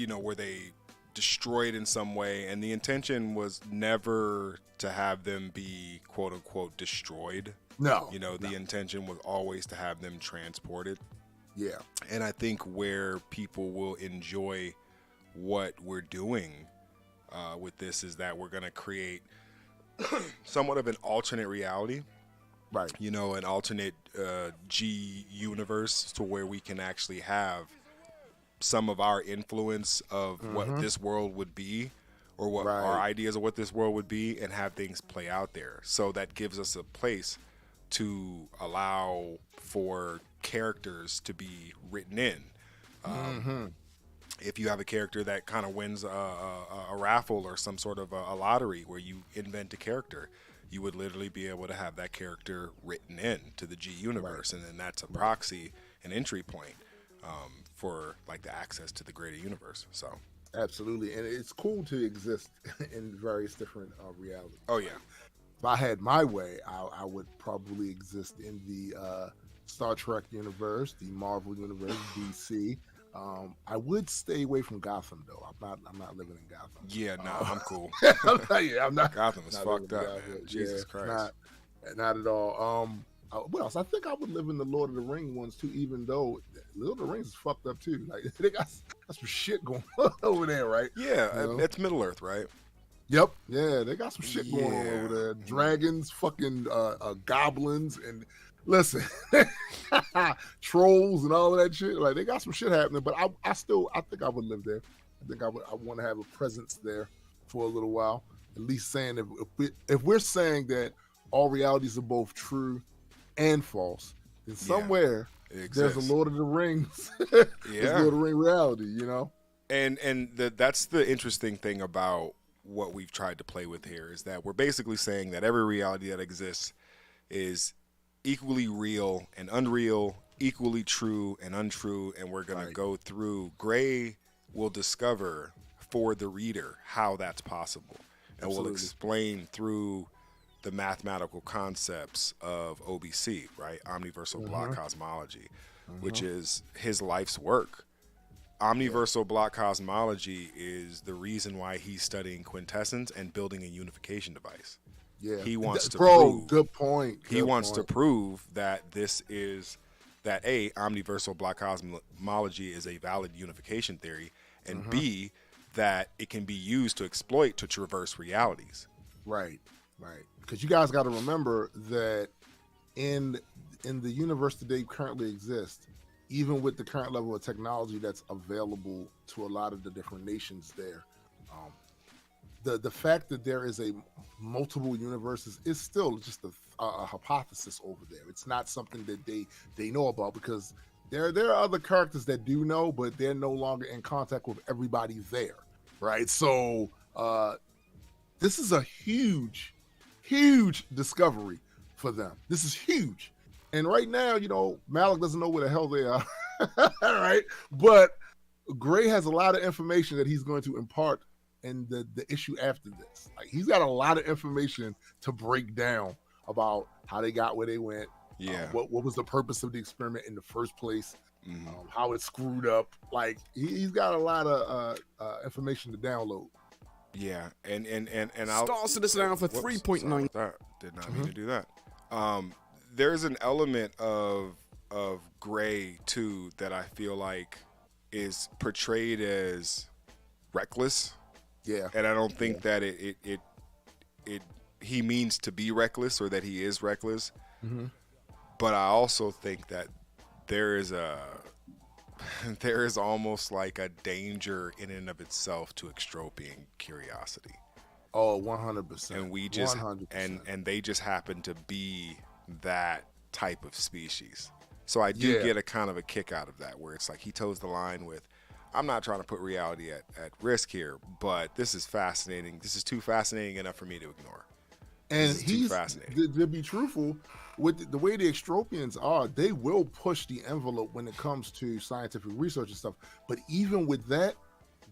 were they destroyed in some way? And the intention was never to have them be quote unquote destroyed. No. The intention was always to have them transported. Yeah. And I think where people will enjoy what we're doing with this is that we're going to create somewhat of an alternate reality, right? An alternate G universe, to where we can actually have some of our influence of what this world would be, or what our ideas of what this world would be, and have things play out there. So that gives us a place to allow for characters to be written in. If you have a character that kind of wins a raffle or some sort of a lottery where you invent a character, you would literally be able to have that character written in to the G universe, and then that's a proxy, an entry point for like the access to the greater universe. So absolutely, and it's cool to exist in various different realities. Oh yeah. If I had my way, I would probably exist in the Star Trek universe, the Marvel universe, DC. I would stay away from Gotham though. I'm not living in Gotham. Yeah, no, I'm cool. I'm not. Gotham is not fucked living up, in Gotham. man. Jesus Christ. Not at all. What else? I think I would live in the Lord of the Rings ones too, even though Lord of the Rings is fucked up too. Like they got some shit going on over there, right? Yeah, You know? it's Middle Earth, right? Yep. Yeah, they got some shit going on Yeah. over there. Dragons, fucking goblins, and listen, trolls and all of that shit. Like they got some shit happening, but I think I would live there. I think I want to have a presence there for a little while. At least saying if we're saying that all realities are both true and false, then somewhere there's a Lord of the Rings. There's Lord of the Ring reality, you know. And that's the interesting thing about what we've tried to play with here is that we're basically saying that every reality that exists is equally real and unreal, equally true and untrue, and we're going to go through. Gray will discover for the reader how that's possible, and we'll explain through the mathematical concepts of OBC, right? Omniversal block cosmology, which is his life's work. Omniversal block cosmology is the reason why he's studying quintessence and building a unification device. Yeah, he wants to prove. Good point. He wants to prove that this is that A, omniversal block cosmology is a valid unification theory, and B, that it can be used to exploit to traverse realities. Right. Because you guys got to remember that in the universe that they currently exist, even with the current level of technology that's available to a lot of the different nations there, the fact that there is a multiple universes is still just a hypothesis over there. It's not something that they know about, because there are other characters that do know, but they're no longer in contact with everybody there, right? So this is a huge discovery for them. This is huge. And right now, you know, Malik doesn't know where the hell they are, right? But Gray has a lot of information that he's going to impart in the issue after this. Like, he's got a lot of information to break down about how they got where they went. Yeah. What was the purpose of the experiment in the first place? How it screwed up. Like, he's got a lot of information to download. Yeah, and I'll Stars to this down for 3.9. Did not mean to do that. There's an element of Gray too that I feel like is portrayed as reckless. Yeah, and I don't think that it he means to be reckless or that he is reckless. But I also think that there is almost like a danger in and of itself to extropian curiosity. Oh, 100%. And we just 100%. and they just happen to be that type of species. So I do get a kind of a kick out of that, where it's like he toes the line with, I'm not trying to put reality at risk here, but this is fascinating. This is too fascinating enough for me to ignore. And he's fascinating. To be truthful, with the way the Extropians are, they will push the envelope when it comes to scientific research and stuff. But even with that,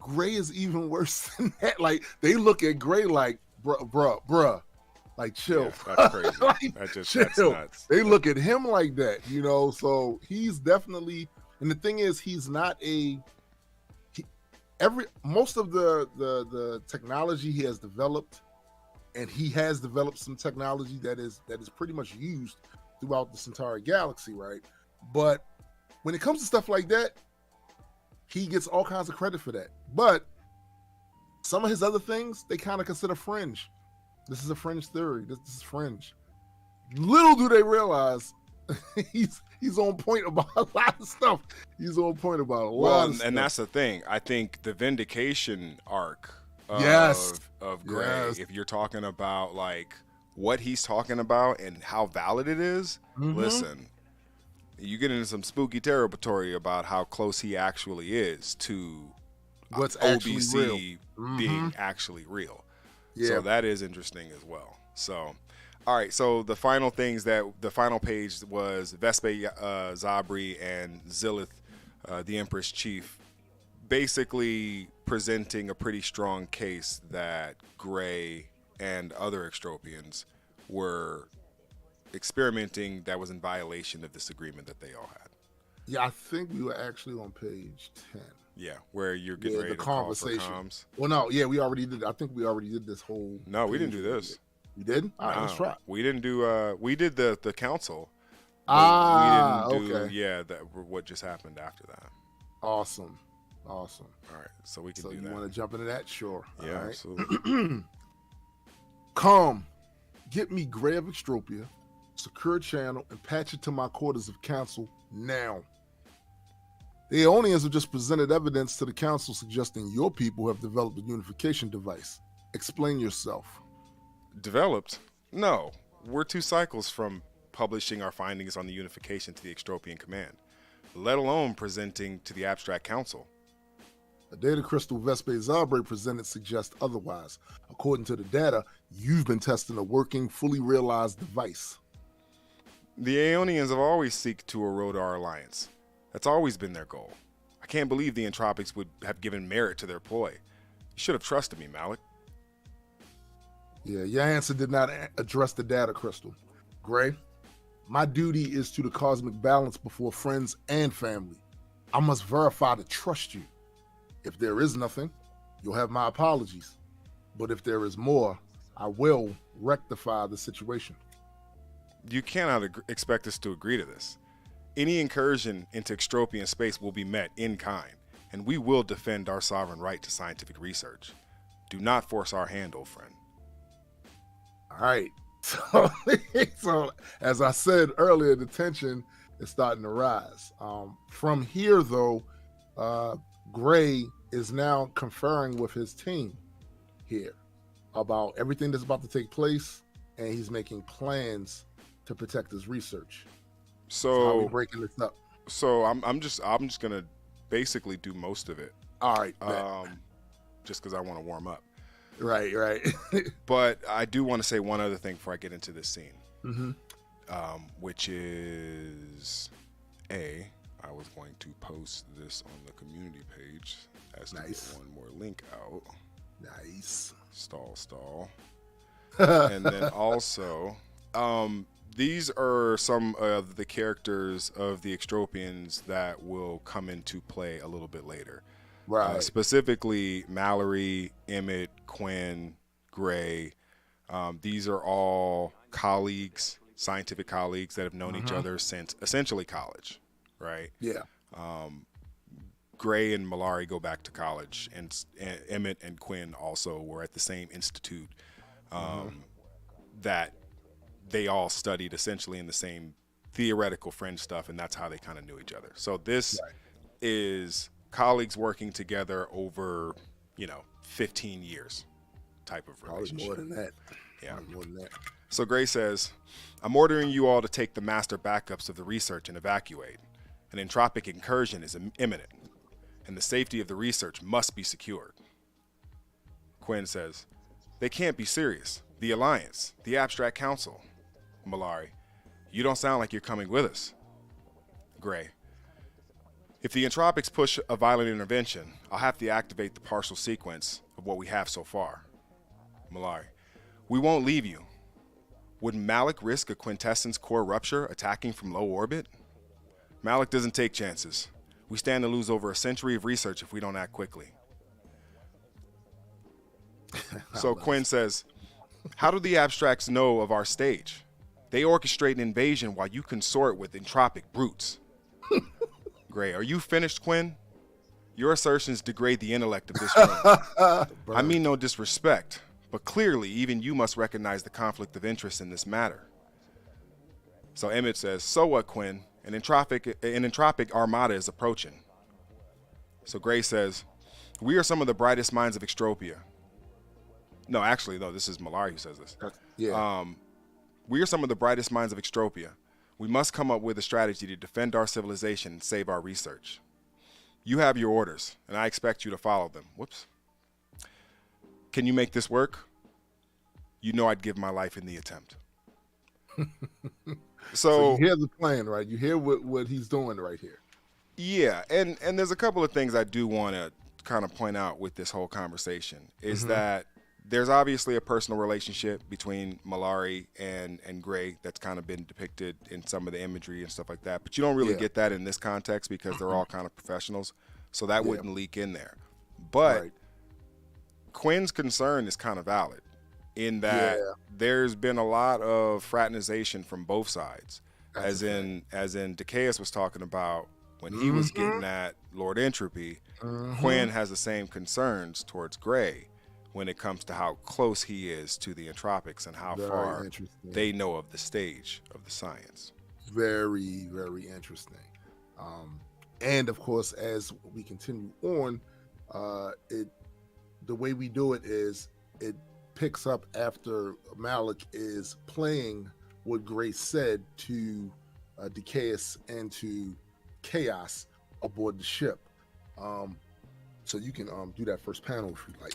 Gray is even worse than that. Like, they look at Gray like, bruh, like, chill. Yeah, that's crazy. Like, that's chill. nuts. They look at him like that, you know. So he's definitely, and the thing is, he's not most of the technology he has developed. And he has developed some technology that is pretty much used throughout the Centauri galaxy, right? But when it comes to stuff like that, he gets all kinds of credit for that. But some of his other things, they kind of consider fringe. This is a fringe theory. This is fringe. Little do they realize he's on point about a lot of stuff. He's on point about a lot of stuff. And that's the thing. I think the vindication arc of Gray, if you're talking about like what he's talking about and how valid it is, listen, you get into some spooky territory about how close he actually is to what's OBC being actually real. So that is interesting as well. So, all right. So the final page was Vespe Zabri and Zilith, the Empress Chief, basically presenting a pretty strong case that Gray and other Extropians were experimenting that was in violation of this agreement that they all had. Yeah, I think we were actually on page 10. Yeah, where you're getting ready the to call for conversation. comms. Well, no, yeah, we already did. I think we already did this whole. No, we didn't do this. We didn't. All right, let's try. We didn't do. We did the council. Ah, we didn't do, okay. Yeah, what just happened after that. Awesome. All right, so we can So do you that. want to jump into that? Sure. Yeah, All right. absolutely. Come, get me Gray of Extropia, secure channel, and patch it to my quarters of council now. The Aeonians have just presented evidence to the council suggesting your people have developed a unification device. Explain yourself. Developed? No, we're 2 cycles from publishing our findings on the unification to the Extropian command, let alone presenting to the Abstract Council. The data crystal Vespe Zabre presented suggests otherwise. According to the data, you've been testing a working, fully realized device. The Aeonians have always seeked to erode our alliance. That's always been their goal. I can't believe the Entropics would have given merit to their ploy. You should have trusted me, Malik. Yeah, your answer did not address the data crystal. Gray, my duty is to the cosmic balance before friends and family. I must verify to trust you. If there is nothing, you'll have my apologies. But if there is more, I will rectify the situation. You cannot expect us to agree to this. Any incursion into Extropian space will be met in kind, and we will defend our sovereign right to scientific research. Do not force our hand, old friend. All right. So as I said earlier, the tension is starting to rise. From here, though, Gray is now conferring with his team here about everything that's about to take place, and he's making plans to protect his research. So how are we breaking this up? So I'm just gonna basically do most of it. All right. Just because I want to warm up. Right. But I do want to say one other thing before I get into this scene, Mm-hmm. Which is I was going to post this on the community page as to Nice. get one more link out. Nice. Stall. And then also, these are some of the characters of the Extropians that will come into play a little bit later. Right. Specifically, Mallory, Emmett, Quinn, Gray. These are all colleagues, scientific colleagues that have known each other since essentially college, right? Yeah. Gray and Malari go back to college, and Emmett and Quinn also were at the same institute that they all studied essentially in the same theoretical fringe stuff, and that's how they kind of knew each other. So this is colleagues working together over, 15 years type of relationship. More than that. Yeah. More than that. So Gray says, I'm ordering you all to take the master backups of the research and evacuate. An entropic incursion is imminent, and the safety of the research must be secured. Quinn says, they can't be serious. The Alliance, the Abstract Council. Malari, you don't sound like you're coming with us. Gray, if the entropics push a violent intervention, I'll have to activate the partial sequence of what we have so far. Malari, we won't leave you. Would Malik risk a quintessence core rupture attacking from low orbit? Malik doesn't take chances. We stand to lose over a century of research if we don't act quickly. So Quinn says, how do the abstracts know of our stage? They orchestrate an invasion while you consort with entropic brutes. Gray, are you finished, Quinn? Your assertions degrade the intellect of this room. I mean no disrespect, but clearly even you must recognize the conflict of interest in this matter. So Emmett says, so what, Quinn? An entropic armada is approaching. So Gray says, we are some of the brightest minds of Extropia. No, actually, no, this is Malari who says this. Yeah. We are some of the brightest minds of Extropia. We must come up with a strategy to defend our civilization and save our research. You have your orders, and I expect you to follow them. Whoops. Can you make this work? You know I'd give my life in the attempt. So you hear the plan, right? You hear what he's doing right here. Yeah, and there's a couple of things I do want to kind of point out with this whole conversation is that there's obviously a personal relationship between Malari and Gray that's kind of been depicted in some of the imagery and stuff like that. But you don't really get that in this context because they're all kind of professionals. So that wouldn't leak in there. But Quinn's concern is kind of valid in that there's been a lot of fraternization from both sides. As in Decaeus was talking about when he was getting at Lord Entropy, Quinn has the same concerns towards Gray when it comes to how close he is to the Entropics and how far they know of the stage of the science. Very, very interesting. And of course, as we continue on, the way we do it is it picks up after Malik is playing what Gray said to Decaeus and to Chaos aboard the ship. So you can do that first panel if you like.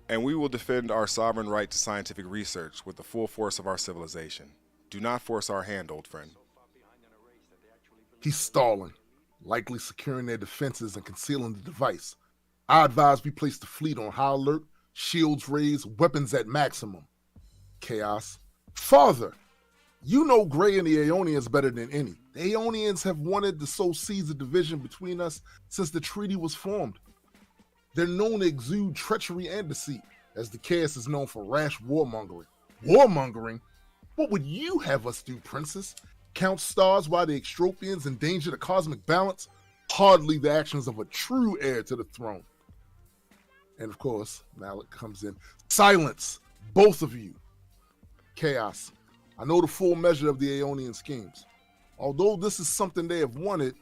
And we will defend our sovereign right to scientific research with the full force of our civilization. Do not force our hand, old friend. He's stalling, likely securing their defenses and concealing the device. I advise we place the fleet on high alert, shields raised, weapons at maximum. Chaos. Father, you know Gray and the Aeonians better than any. The Aeonians have wanted to sow seeds of division between us since the treaty was formed. They're known to exude treachery and deceit, as the Chaos is known for rash warmongering. Warmongering? What would you have us do, Princess? Count stars while the Extropians endanger the cosmic balance? Hardly the actions of a true heir to the throne. And of course, Malik comes in. Silence, both of you. Chaos. I know the full measure of the Aeonian schemes. Although this is something they have wanted,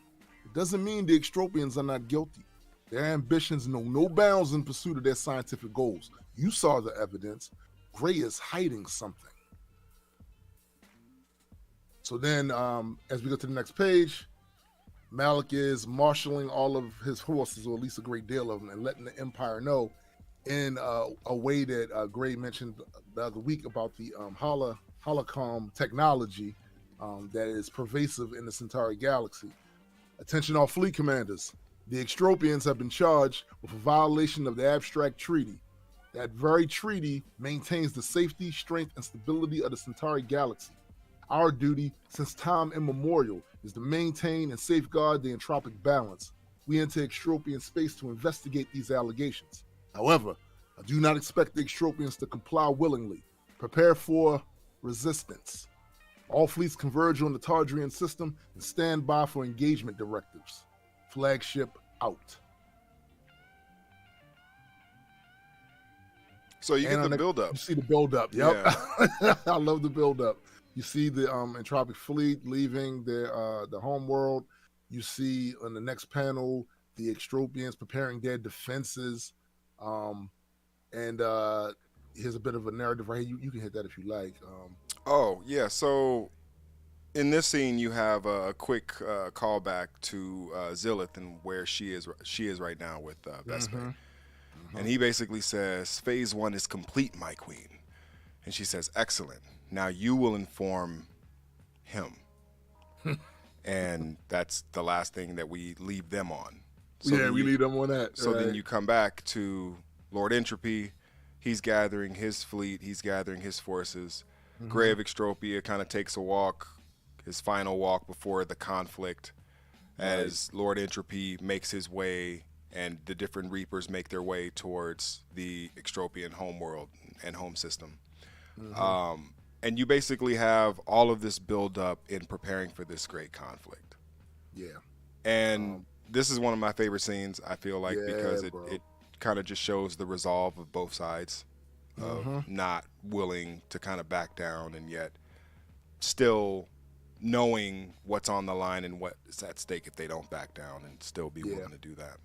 it doesn't mean the Extropians are not guilty. Their ambitions know no bounds in pursuit of their scientific goals. You saw the evidence. Gray is hiding something. So then, as we go to the next page, Malik is marshaling all of his forces, or at least a great deal of them, and letting the Empire know in a way that Gray mentioned the other week about the holocom technology that is pervasive in the Centauri galaxy. Attention all fleet commanders. The Extropians have been charged with a violation of the abstract treaty. That very treaty maintains the safety, strength, and stability of the Centauri galaxy. Our duty, since time immemorial, is to maintain and safeguard the entropic balance. We enter Extropian space to investigate these allegations. However, I do not expect the Extropians to comply willingly. Prepare for resistance. All fleets converge on the Tardrian system and stand by for engagement directives. Flagship out. So you get the build-up. You see the build-up. Yep. Yeah. I love the build-up. You see the Entropic fleet leaving the home world. You see on the next panel the Extropians preparing their defenses. And here's a bit of a narrative right here. You can hit that if you like. Oh, yeah. So in this scene, you have a quick callback to Zilith and where she is right now with Vesper. And he basically says, Phase 1 is complete, my queen. And she says, excellent. Now you will inform him. And that's the last thing that we leave them on. So we leave them on that. So then you come back to Lord Entropy. He's gathering his fleet. He's gathering his forces. Gray of Extropia kind of takes a walk, his final walk before the conflict, as Lord Entropy makes his way and the different Reapers make their way towards the Extropian homeworld and home system. And you basically have all of this build up in preparing for this great conflict. Yeah. And this is one of my favorite scenes, I feel like, because it kind of just shows the resolve of both sides of not willing to kind of back down and yet still knowing what's on the line and what is at stake if they don't back down and still be willing to do that.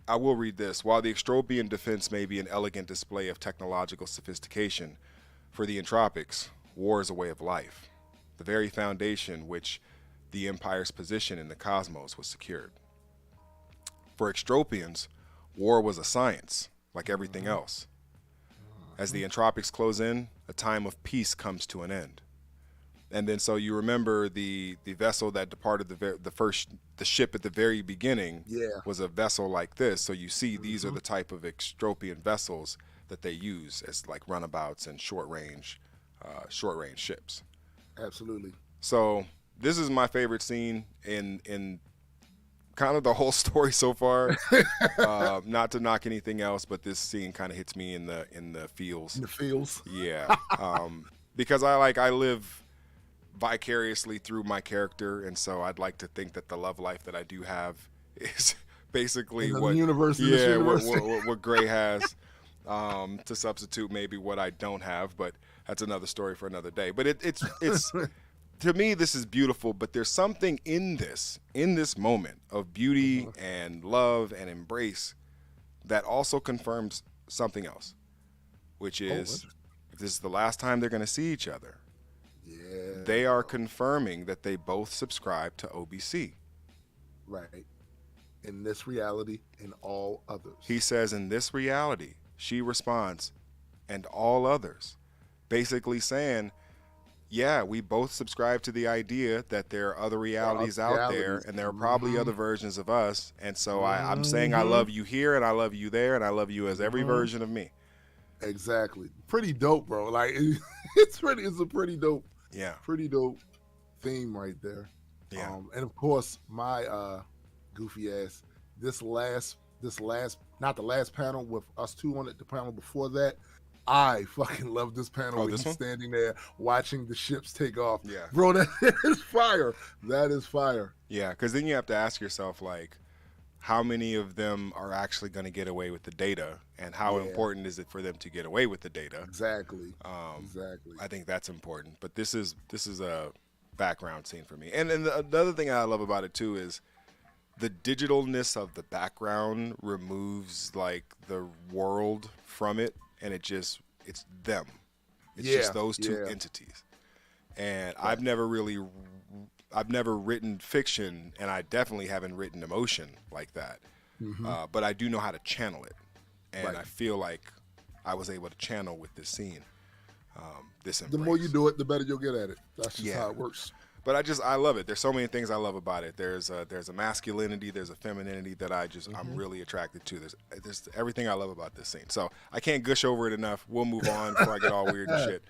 I will read this. While the Extropian defense may be an elegant display of technological sophistication, for the Entropics, war is a way of life, the very foundation which the Empire's position in the cosmos was secured. For Extropians, war was a science, like everything else. As the Entropics close in, a time of peace comes to an end. And then so you remember the vessel that departed the ship at the very beginning was a vessel like this. So you see these are the type of extropian vessels that they use as like runabouts and short range ships. Absolutely. So this is my favorite scene in kind of the whole story so far. Not to knock anything else, but this scene kind of hits me in the feels. In the feels. Yeah. Because I live vicariously through my character, and so I'd like to think that the love life that I do have is basically what Gray has, to substitute maybe what I don't have, but that's another story for another day. But it's to me, this is beautiful, but there's something in this moment of beauty and love and embrace that also confirms something else, which is if this is the last time they're going to see each other, they are confirming that they both subscribe to OBC. Right. In this reality, in all others. He says, in this reality, she responds, and all others. Basically saying, yeah, we both subscribe to the idea that there are other realities out there, and there are probably other versions of us. And so I'm saying I love you here, and I love you there, and I love you as every version of me. Exactly. Pretty dope, bro. Like it's a pretty dope. Yeah. Pretty dope theme right there. Yeah. And of course, my goofy ass. This last, not the last panel with us two on it. The panel before that, I fucking love this panel. Oh, where this he's one? standing there watching the ships take off. Yeah. Bro, that is fire. That is fire. Yeah, because then you have to ask yourself, like, how many of them are actually going to get away with the data, and how important is it for them to get away with the data? Exactly. Exactly. I think that's important. But this is a background scene for me. And the other thing I love about it too is the digitalness of the background removes like the world from it, and it's them. It's just those two entities. And I've never written fiction, and I definitely haven't written emotion like that. But I do know how to channel it, and I feel like I was able to channel with this scene. This embrace. The more you do it, the better you'll get at it. That's just how it works. But I love it. There's so many things I love about it. There's a masculinity, there's a femininity that I'm really attracted to. There's everything I love about this scene. So I can't gush over it enough. We'll move on before I get all weird and shit.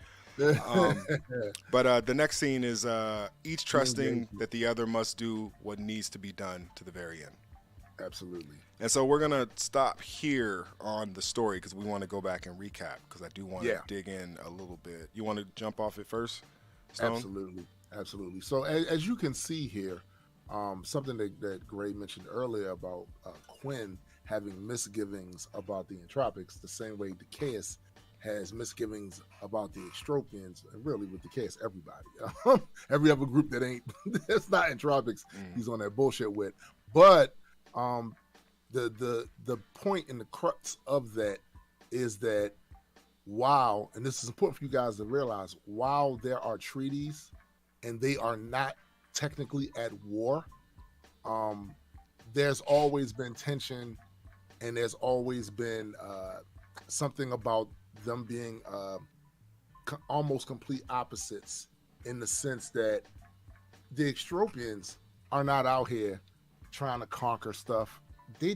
But the next scene is each trusting that the other must do what needs to be done to the very end. Absolutely. And so we're gonna stop here on the story because we want to go back and recap, because I do want to dig in a little bit. You want to jump off it first, Stone? Absolutely. So as you can see here, something that Gray mentioned earlier about Quinn having misgivings about the Entropics, the same way Decaeus has misgivings about the Extropians, and really with Decaeus, everybody, every other group that ain't that's not Entropics, he's on that bullshit with. But the point and the crux of that is that while, and this is important for you guys to realize, while there are treaties and they are not technically at war, there's always been tension, and there's always been something about them being almost complete opposites, in the sense that the Extropians are not out here trying to conquer stuff. They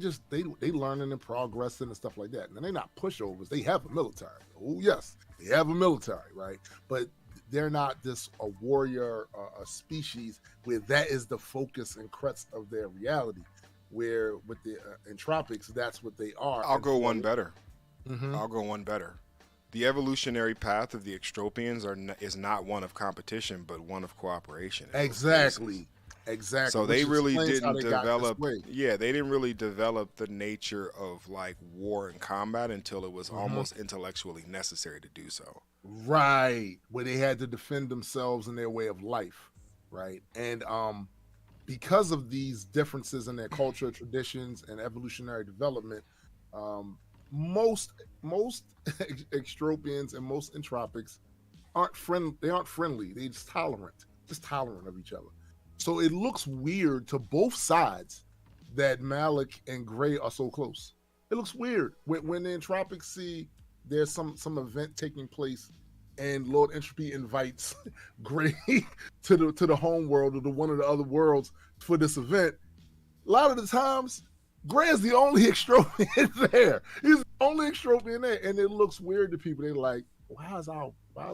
learning and progressing and stuff like that. And they're not pushovers. They have a military. Oh yes, they have a military, right? But they're not a warrior, a species where that is the focus and crux of their reality. Where with the Entropics, that's what they are. I'll go one better. The evolutionary path of the Extropians is not one of competition, but one of cooperation. Exactly. So they really didn't develop. Yeah, they didn't really develop the nature of like war and combat until it was almost intellectually necessary to do so. Right, where they had to defend themselves and their way of life, right? And because of these differences in their culture, traditions, and evolutionary development, most Extropians and most Entropics aren't friendly. They're just tolerant of each other. So it looks weird to both sides that Malik and Gray are so close. It looks weird when the Entropics see there's some event taking place and Lord Entropy invites Gray to the home world or to one of the other worlds for this event, a lot of the times Gray is the only Extropian there. He's the only Extropian there, and it looks weird to people. They're like, well, how's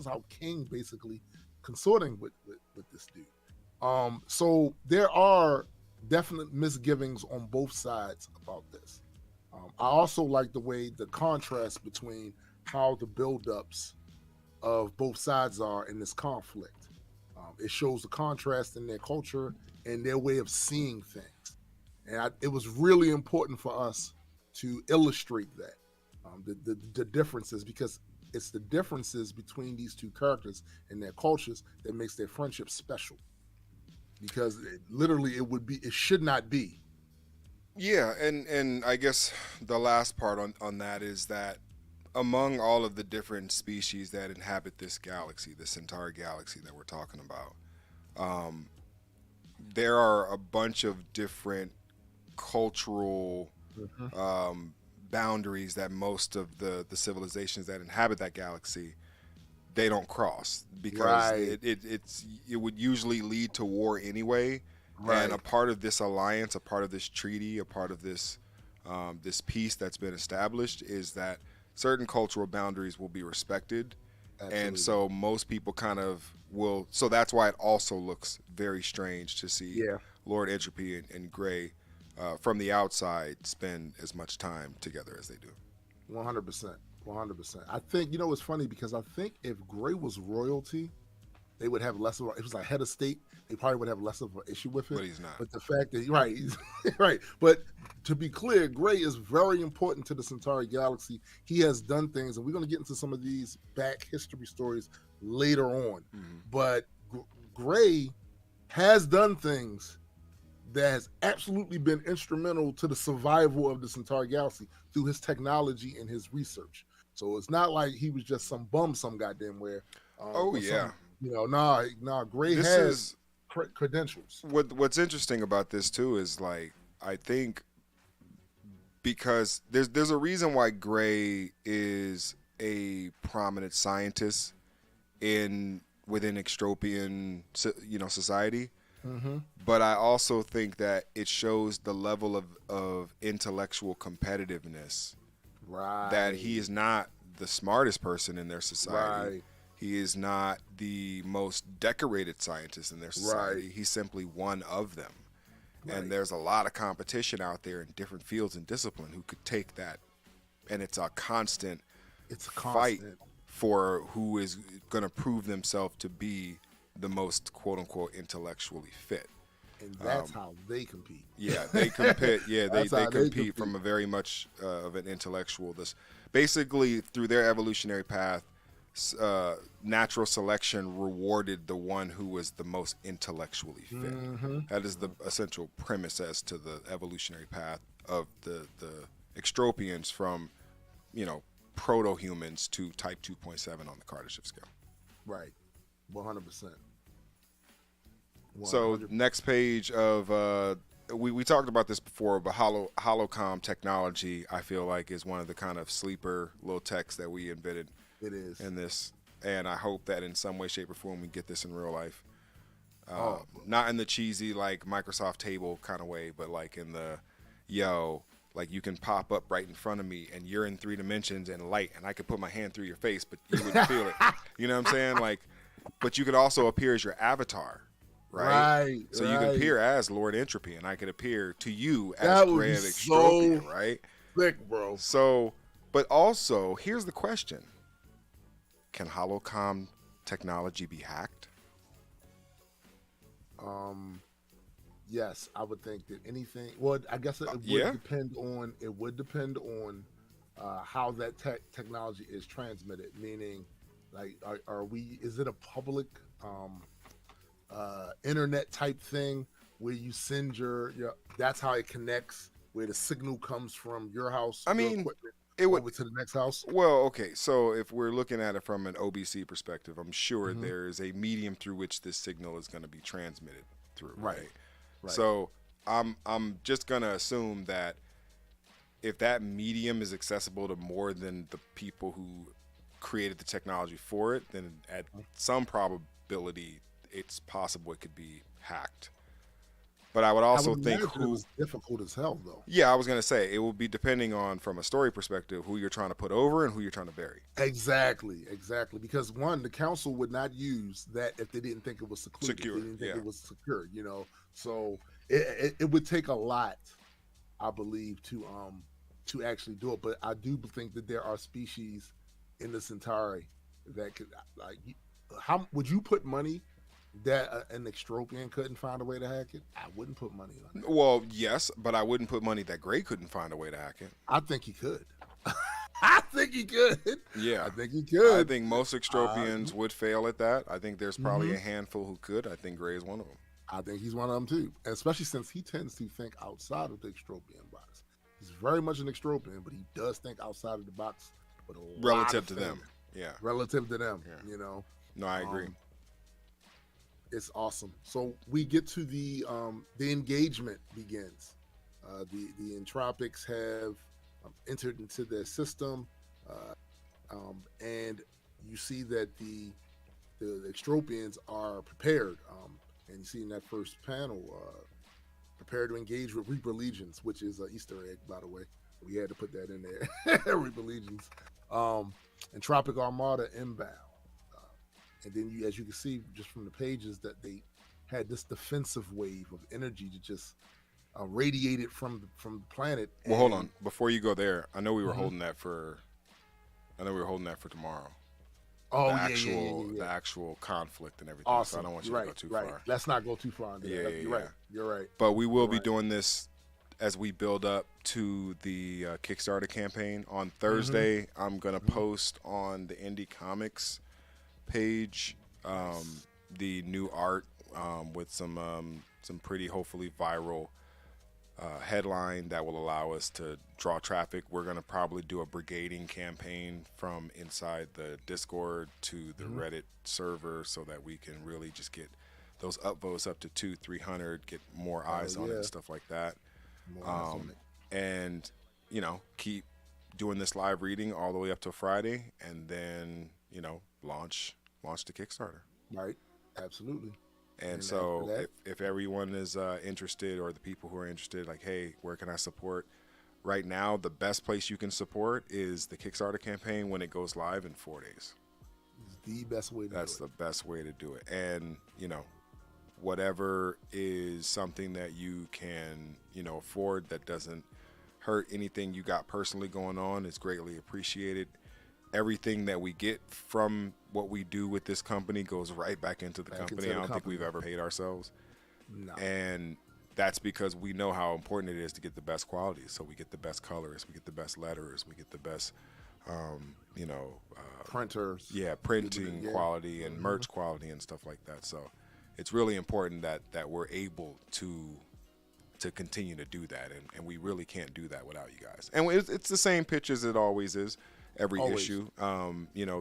our king basically consorting with this dude? So there are definite misgivings on both sides about this. I also like the way the contrast between how the buildups of both sides are in this conflict. It shows the contrast in their culture and their way of seeing things. And it was really important for us to illustrate that, the differences, because it's the differences between these two characters and their cultures that makes their friendship special. Because it should not be. Yeah, and I guess the last part on that is that among all of the different species that inhabit this galaxy, this entire galaxy that we're talking about, there are a bunch of different cultural boundaries that most of the civilizations that inhabit that galaxy, they don't cross, because it would usually lead to war anyway. Right. And a part of this alliance, a part of this treaty, a part of this this peace that's been established is that certain cultural boundaries will be respected. Absolutely. And so most people kind of will. So that's why it also looks very strange to see Lord Entropy and Gray from the outside spend as much time together as they do. 100%. 100%. I think, it's funny, because I think if Gray was royalty, they would have less of it was like head of state, they probably would have less of an issue with it. But he's not. But the fact that, right. But to be clear, Gray is very important to the Centauri galaxy. He has done things, and we're going to get into some of these back history stories later on. Mm-hmm. But Gray has done things that has absolutely been instrumental to the survival of the Centauri galaxy through his technology and his research. So it's not like he was just some bum some goddamn where. Gray has credentials. What's interesting about this too is, like, I think because there's a reason why Gray is a prominent scientist within Extropian society. Mm-hmm. But I also think that it shows the level of intellectual competitiveness. Right. That he is not the smartest person in their society. Right. He is not the most decorated scientist in their society. Right. He's simply one of them. Right. And there's a lot of competition out there in different fields and discipline who could take that. And it's a constant fight for who is going to prove themselves to be the most quote-unquote intellectually fit. And that's how they compete. Yeah, they compete. Yeah, they compete from a very much of an intellectual. Basically, through their evolutionary path, natural selection rewarded the one who was the most intellectually fit. Mm-hmm. That is the essential premise as to the evolutionary path of the Extropians from, proto-humans to type 2.7 on the Kardashev scale. Right. 100%. So next page of we talked about this before, but holocom technology, I feel like, is one of the kind of sleeper little techs that we invented. It is in this, and I hope that in some way, shape, or form we get this in real life. Not in the cheesy like Microsoft table kind of way, but like in the like you can pop up right in front of me and you're in 3 dimensions and light, and I could put my hand through your face, but you wouldn't feel it. You know what I'm saying? Like, but you could also appear as your avatar, right? So you could appear as Lord Entropy, and I could appear to you as Gray of Extropy, right? Sick, bro. So, but also, here's the question. Can holocom technology be hacked? Yes, I would think that anything. Well, I guess it would depend on. It would depend on how that technology is transmitted. Meaning, like, are we? Is it a public internet type thing where you send your? That's how it connects. Where the signal comes from your house. I mean, it would over to the next house. Well, okay. So if we're looking at it from an OBC perspective, I'm sure there is a medium through which this signal is going to be transmitted through. Right. So I'm just going to assume that if that medium is accessible to more than the people who created the technology for it, then at some probability, it's possible it could be hacked. But I would also think it was difficult as hell, though. Yeah, I was gonna say it will be depending on, from a story perspective, who you're trying to put over and who you're trying to bury. Exactly. Because one, the council would not use that if they didn't think it was secluded. Secure, They didn't think yeah. it was secure. So it would take a lot, I believe, to actually do it. But I do think that there are species in the Centauri that could, like, how would you put money that an Extropian couldn't find a way to hack it? I wouldn't put money on it. Well, yes, but I wouldn't put money that Gray couldn't find a way to hack it. I think he could. I think he could. Yeah, I think he could. I think most Extropians would fail at that. I think there's probably a handful who could. I think Gray is one of them. I think he's one of them too, and especially since he tends to think outside of the Extropian box. He's very much an Extropian, but he does think outside of the box with a Relative lot to of them. things. Yeah. Relative to them, Yeah. No, I agree. It's awesome. So we get to the engagement begins. The Entropics have entered into their system, and you see that the Extropians are prepared. And you see in that first panel, prepare to engage with Reaper Legions, which is an Easter egg, by the way. We had to put that in there. Reaper Legions. Entropic Armada inbound. And then as you can see just from the pages, that they had this defensive wave of energy to just radiate it from the planet. Well, hold on. Before you go there, I know we were holding that for tomorrow. Oh, The actual conflict and everything. Awesome. So I don't want you to go too far. Let's not go too far into that. You're right. You're right. But we will be doing this as we build up to the Kickstarter campaign. On Thursday, I'm going to post on the Indie Comics page the new art with some pretty, hopefully viral headline that will allow us to draw traffic. We're going to probably do a brigading campaign from inside the Discord to the Reddit server so that we can really just get those upvotes up to 200-300, get more eyes on it and stuff like that. And keep doing this live reading all the way up to Friday, and then launch the Kickstarter. Right. Absolutely. And so if everyone is interested, or the people who are interested, like, hey, where can I support? Right now, the best place you can support is the Kickstarter campaign when it goes live in 4 days. It's the best way to do it. That's the best way to do it. And, whatever is something that you can, afford that doesn't hurt anything you got personally going on is greatly appreciated. Everything that we get from what we do with this company goes right back into the company. I don't think we've ever paid ourselves. No. And that's because we know how important it is to get the best quality. So we get the best colors, we get the best letters, we get the best, printers. Yeah, printing quality and merch quality and stuff like that. So it's really important that we're able to continue to do that. And we really can't do that without you guys. And it's the same pitch as it always is. Every issue,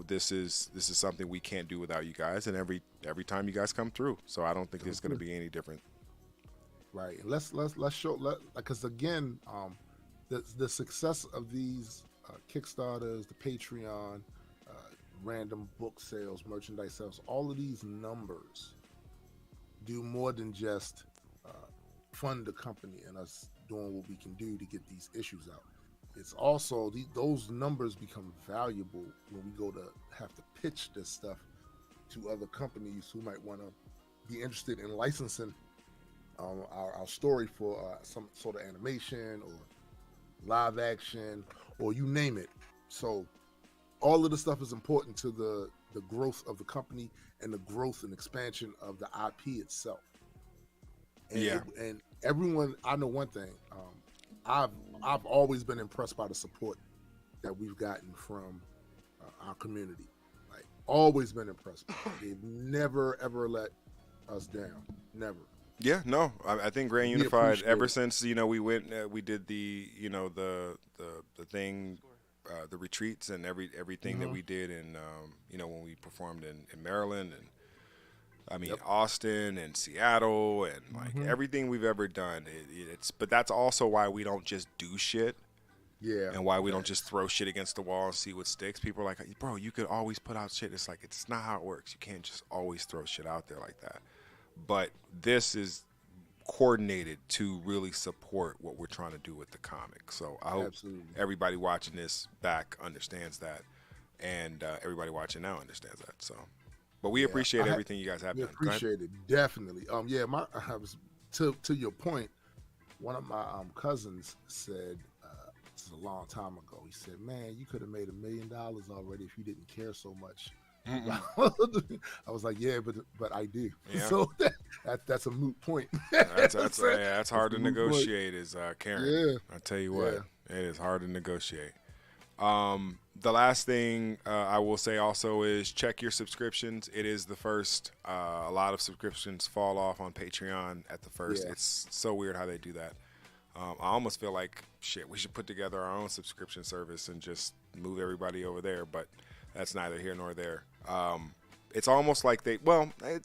this is something we can't do without you guys, and every time you guys come through. So I don't think it's going to be any different. Right. Let's show, because again, the success of these Kickstarters, the Patreon, random book sales, merchandise sales, all of these numbers do more than just fund the company and us doing what we can do to get these issues out. It's also those numbers become valuable when we go to have to pitch this stuff to other companies who might want to be interested in licensing our story for some sort of animation or live action or you name it. So all of the stuff is important to the growth of the company and the growth and expansion of the IP itself. And, and everyone, I know one thing. I've always been impressed by the support that we've gotten from our community. Like, always been impressed. They've never ever let us down. Never. Yeah, no. I think Grand Unified, ever since we went, we did the the thing, the retreats and everything that we did, and when we performed in Maryland and. Austin and Seattle and everything we've ever done. But that's also why we don't just do shit. Yeah. And why we don't just throw shit against the wall and see what sticks. People are like, bro, you could always put out shit. It's like, it's not how it works. You can't just always throw shit out there like that. But this is coordinated to really support what we're trying to do with the comic. So I hope everybody watching this back understands that, and everybody watching now understands that. So, but we appreciate everything you guys have done. We appreciate it, definitely. Yeah, I was to your point. One of my cousins said, this is a long time ago. He said, "Man, you could have made $1 million already if you didn't care so much." I was like, yeah, but I do. Yeah. So that's a moot point. That's hard to negotiate. Is caring. Yeah. I tell you what, it is hard to negotiate. The last thing I will say also is check your subscriptions. It is the first. A lot of subscriptions fall off on Patreon at the first. Yeah. It's so weird how they do that. I almost feel like shit. We should put together our own subscription service and just move everybody over there. But that's neither here nor there. It's almost like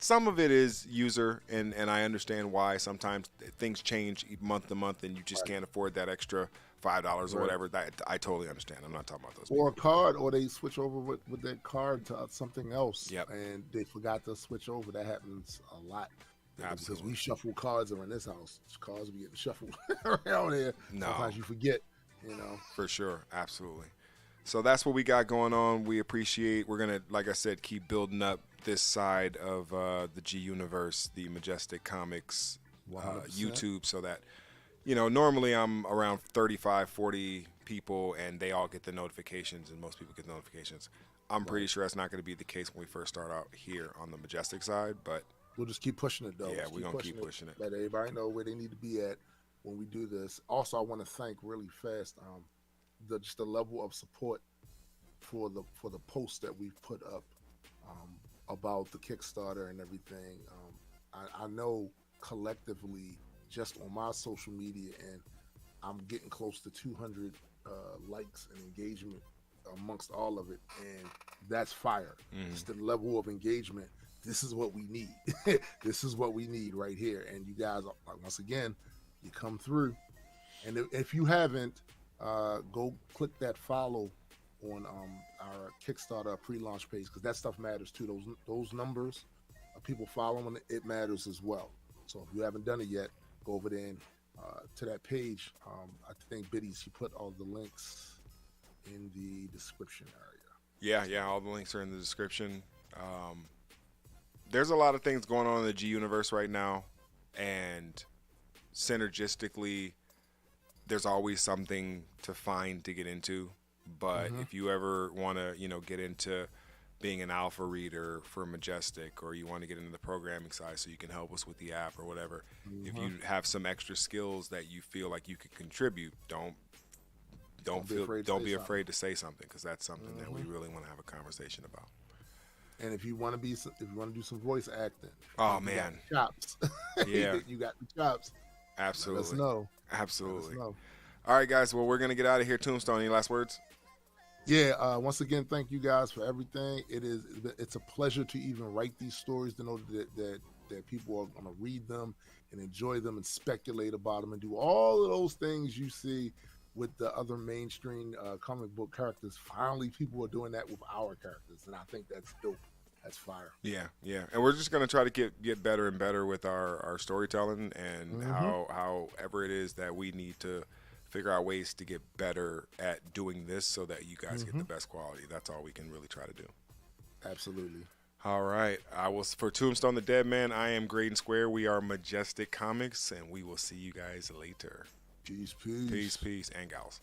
some of it is user, and I understand why sometimes things change month to month, and you just can't afford that extra $5 or whatever. That I totally understand. I'm not talking about those. Or a card, or they switch over with that card to something else. Yep. And they forgot to switch over. That happens a lot. Absolutely. Because we shuffle cards around this house. Cards be getting shuffled around here. No. Sometimes you forget, For sure. Absolutely. So that's what we got going on. We appreciate. We're gonna, like I said, keep building up this side of the G universe, the Majestic Comics YouTube, so that normally I'm around 35, 40 people, and they all get the notifications, and most people get notifications. I'm pretty sure that's not going to be the case when we first start out here on the Majestic side, but we'll just keep pushing it, though. Yeah, we're gonna keep pushing it. Let everybody know where they need to be at when we do this. Also, I want to thank really fast just the level of support for the posts that we've put up about the Kickstarter and everything. I know collectively, just on my social media, and I'm getting close to 200 likes and engagement amongst all of it, and that's fire. Just the level of engagement. This is what we need. This is what we need right here. And you guys, once again, you come through. And if you haven't, go click that follow on our Kickstarter pre-launch page, because that stuff matters too. Those numbers of people following it matters as well. So if you haven't done it yet, go over there and to that page. I think Biddy, she put all the links in the description area. Yeah, all the links are in the description. There's a lot of things going on in the G universe right now, and synergistically, there's always something to find to get into. But if you ever want to, get into being an alpha reader for Majestic, or you want to get into the programming side so you can help us with the app or whatever, if you have some extra skills that you feel like you could contribute, don't be afraid to say something, because that's something that we really want to have a conversation about. And if you want to do some voice acting, oh man, you got the chops. Yeah, you got the chops. Absolutely. Let us know. Absolutely. Let us know. All right, guys. Well, we're gonna get out of here. Tombstone, any last words? Yeah. Once again, thank you guys for everything. It's a pleasure to even write these stories, to know that people are gonna read them and enjoy them and speculate about them and do all of those things you see with the other mainstream comic book characters. Finally, people are doing that with our characters, and I think that's dope. That's fire. Yeah. And we're just gonna try to get better and better with our storytelling, and however it is that we need to figure out ways to get better at doing this so that you guys get the best quality. That's all we can really try to do. Absolutely. All right. For Tombstone the Dead Man, I am Graydon Square. We are Majestic Comics, and we will see you guys later. Peace. Peace, and gals.